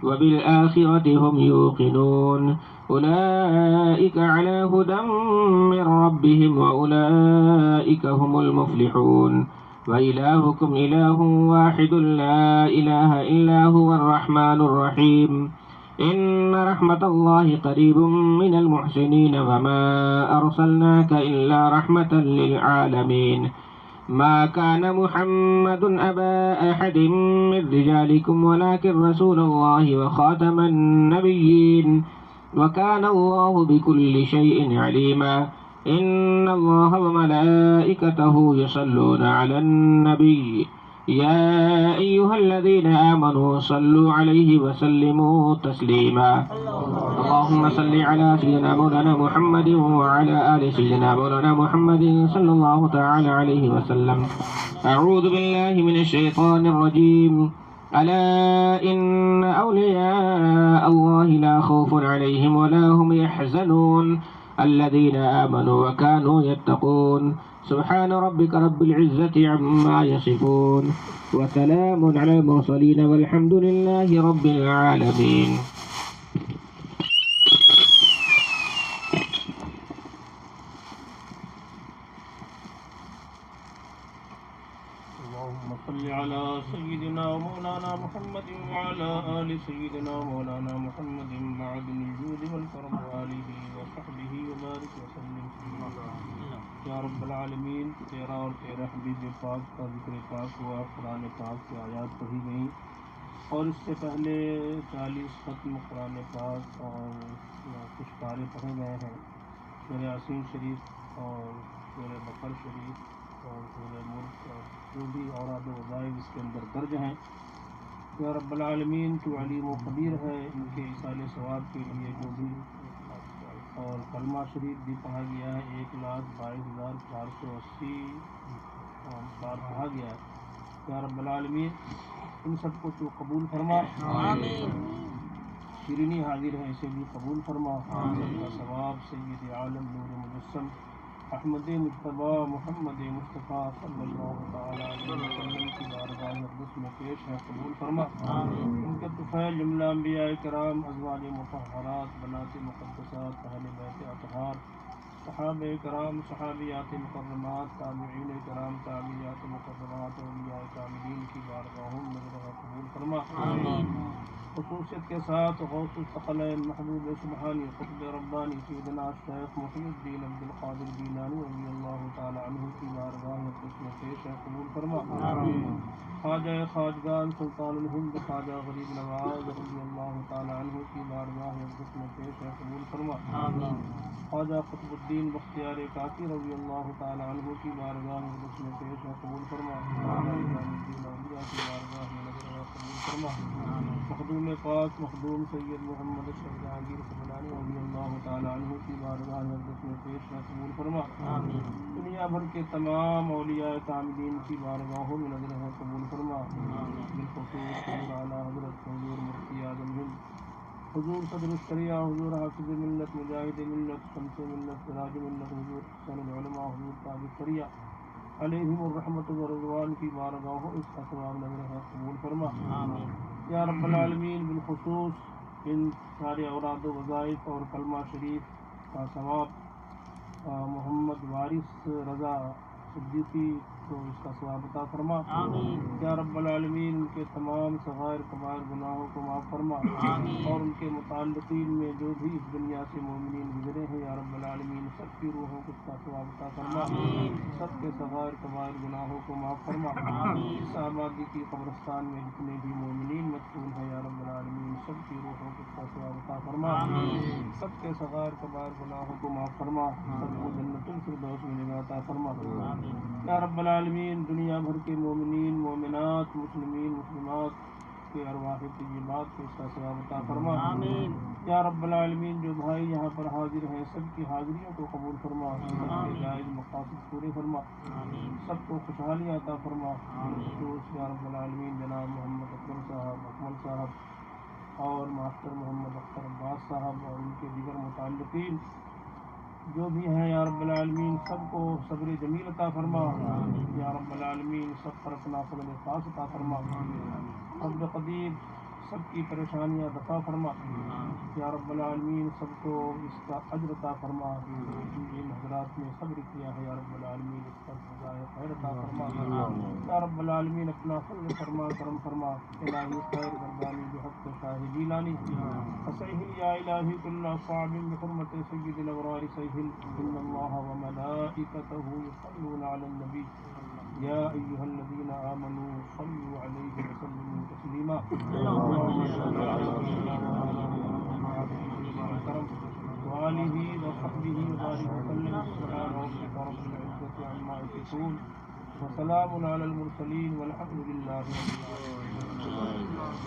وبالآخرة هم يوقنون أولئك على هدى من ربهم وأولئك هم المفلحون وإلهكم إله واحد لا إله إلا هو الرحمن الرحيم إن رحمة الله قريب من المحسنين وما أرسلناك إلا رحمة للعالمين ما كان محمد أبا أحد من رجالكم ولكن رسول الله وخاتم النبيين وكان الله بكل شيء عليما إن الله وملائكته يصلون على النبي يا أيها الذين آمنوا صلوا عليه وسلموا تسليما اللهم صل على سيدنا مولانا محمد وعلى آل سيدنا مولانا محمد صلى الله تعالى عليه وسلم أعوذ بالله من الشيطان الرجيم ألا إن أولياء الله لا خوف عليهم ولا هم يحزنون الذين آمنوا وكانوا يتقون سبحان ربك رب العزة عما يصفون وسلام على المرسلين والحمد لله رب العالمين اللهم صل على سيدنا مولانا محمد وعلى آل سيدنا مولانا محمد معدن الجود والكرم وآله وصحبه وبارك وسلم یا رب العالمین. تیرا اور تیرے حبیب پاک کا ذکر پاک ہوا، قرآن پاک کی آیات پڑھی گئیں اور اس سے پہلے 40 ختم قرآن پاک اور کچھ پارے پڑھے گئے ہیں. سورہ یاسین شریف اور سورہ بقر شریف اور سورہ ملک اور جو بھی اوراد و وظائف اس کے اندر درج ہیں. یا رب العالمین تو علیم و خبیر ہے ان کے ایصال ثواب کے لیے جو بھی. اور کلمہ شریف بھی پڑھا گیا ہے 1,22,480 بار پڑھا گیا ہے. یا رب العالمین ان سب کو تو قبول فرما. آمین. شیرینی حاضر ہے اسے بھی قبول فرما. آمین. کا ثواب سید عالم نور مجسم احمد مجتبیٰ محمد مصطفیٰ صلی اللہ تعالیٰ علیہ وسلم کی بارگاہ اقدس میں پیش ہے، قبول فرما. آمین. ان کے طفیل جملہ انبیاء کرام، ازواج مطہرات، بنات مقدسات، اہل بیت اطہار، صحابہ کرام، صحابیات مکرمات، تابعین کرام، تابعیات مقدمات، اولیاء کاملین کی بارگاہوں میں نظر قبول فرما. آمین. خصوصیت کے ساتھ غوث الثقلین محبوب سبحانی قطب ربانی سیدنا شیخ محی الدین عبد القادر جیلانی رضی اللہ تعالی عنہ کی بارگاہ اقدس میں پیش ہے، قبول فرما. آمین. خواجہ خواجگان سلطان الہند خواجہ غریب نواز رضی اللہ تعالی عنہ کی بارگاہ اقدس میں پیش ہے، قبول فرما. آمین. خواجہ قطب الدین بختیار کاکی رضی اللہ تعالی عنہ کی بارگاہ اقدس میں پیش ہے، قبول فرما. خواجہ نظام الدین اولیاء کی بارگاہ میں نظر قبول فرما. مخدوم پاک مخدوم سید محمد اشرف جہانگیر سبلانی رضی اللہ تعالی عنہ کی بارگاہ اقدس میں پیش ہے، قبول فرما. آمین. دنیا بھر کے تمام اولیاء کاملین کی بارگاہوں میں نظر ہے، قبول فرما. بالخصوص اعلیٰ حضرت حضور مفتی اعظم ہند حضور صدر الشریعہ، حضور حافظ ملت، مجاہد ملت، شمس ملت، سراج ملت، حضور حسین العلماء، حضور تاج الشریعہ علیہم الرحمت والرضوان کی بارگاہوں اس کا ثواب نظر ہے قبول فرما یا رب العالمین۔ بالخصوص ان سارے اوراد و وظائف اور کلمہ شریف کا ثواب محمد وارث رضا صدیقی کو اس کا ثواب عطا فرما یا رب العالمین۔ ان کے تمام صغائر کبائر گناہوں کو معاف فرما اور ان کے متعلقین میں جو بھی اس دنیا سے مومنین گزرے ہیں یا رب العالمین سب کی روحوں کو اس کا ثواب عطا فرما، سب کے صغائر کبائر گناہوں کو معاف فرما۔ اس آبادی کی قبرستان میں جتنے بھی مومنین مدفون ہیں یا رب العالمین سب کی روحوں کو اس کا ثواب عطا فرما، سب کے صغائر کبائر گناہوں کو معاف فرما، سب کو جنت الفردوس میں جگہ عطا فرما یا رب العالمین۔ دنیا بھر کے مومنین مومنات مسلمین مسلمات کے ارواح طیبات کو اس کا ثواب عطا فرما یا رب العالمین۔ جو بھائی یہاں پر حاضر ہیں سب کی حاضریوں کو قبول فرما، سب کے جائز مقاصد پورے فرما، سب کو خوشحالی عطا فرما۔ خصوص یا رب العالمین جناب محمد اکرم صاحب، اکمل صاحب اور ماسٹر محمد اختر عباس صاحب اور ان کے دیگر متعلقین جو بھی ہیں یا رب العالمین سب کو صبر جمیل عطا فرما یا رب العالمین، سب پر اپنا فضل خاص عطا فرما۔ رب قدیر سب کی پریشانیاں دفع فرما یا رب العالمین، سب کو اس کا اجر عطا فرما۔ ان حضرات نے صبر کیا ہے یا رب العالمین اس پر جزائے خیر عطا فرما یا رب العالمین، اپنا فضل فرما کرم فرما۔ الہی خیر گردانی بحق شاہ جیلانی فسہل یا الہی کل صعب بحرمت سید الابرار سہل، ان اللہ وملائکتہ یصلون علی النبی یا ایہا الذین آمنوا صلوا علیہ وسلموا تسلیما۔ اللہم صل علی سیدنا محمد وآلہ وصحبہ وبارک وسلم۔ سبحان ربک رب العزۃ عما یصفون وسلام علی المرسلین والحمد للہ رب العالمین۔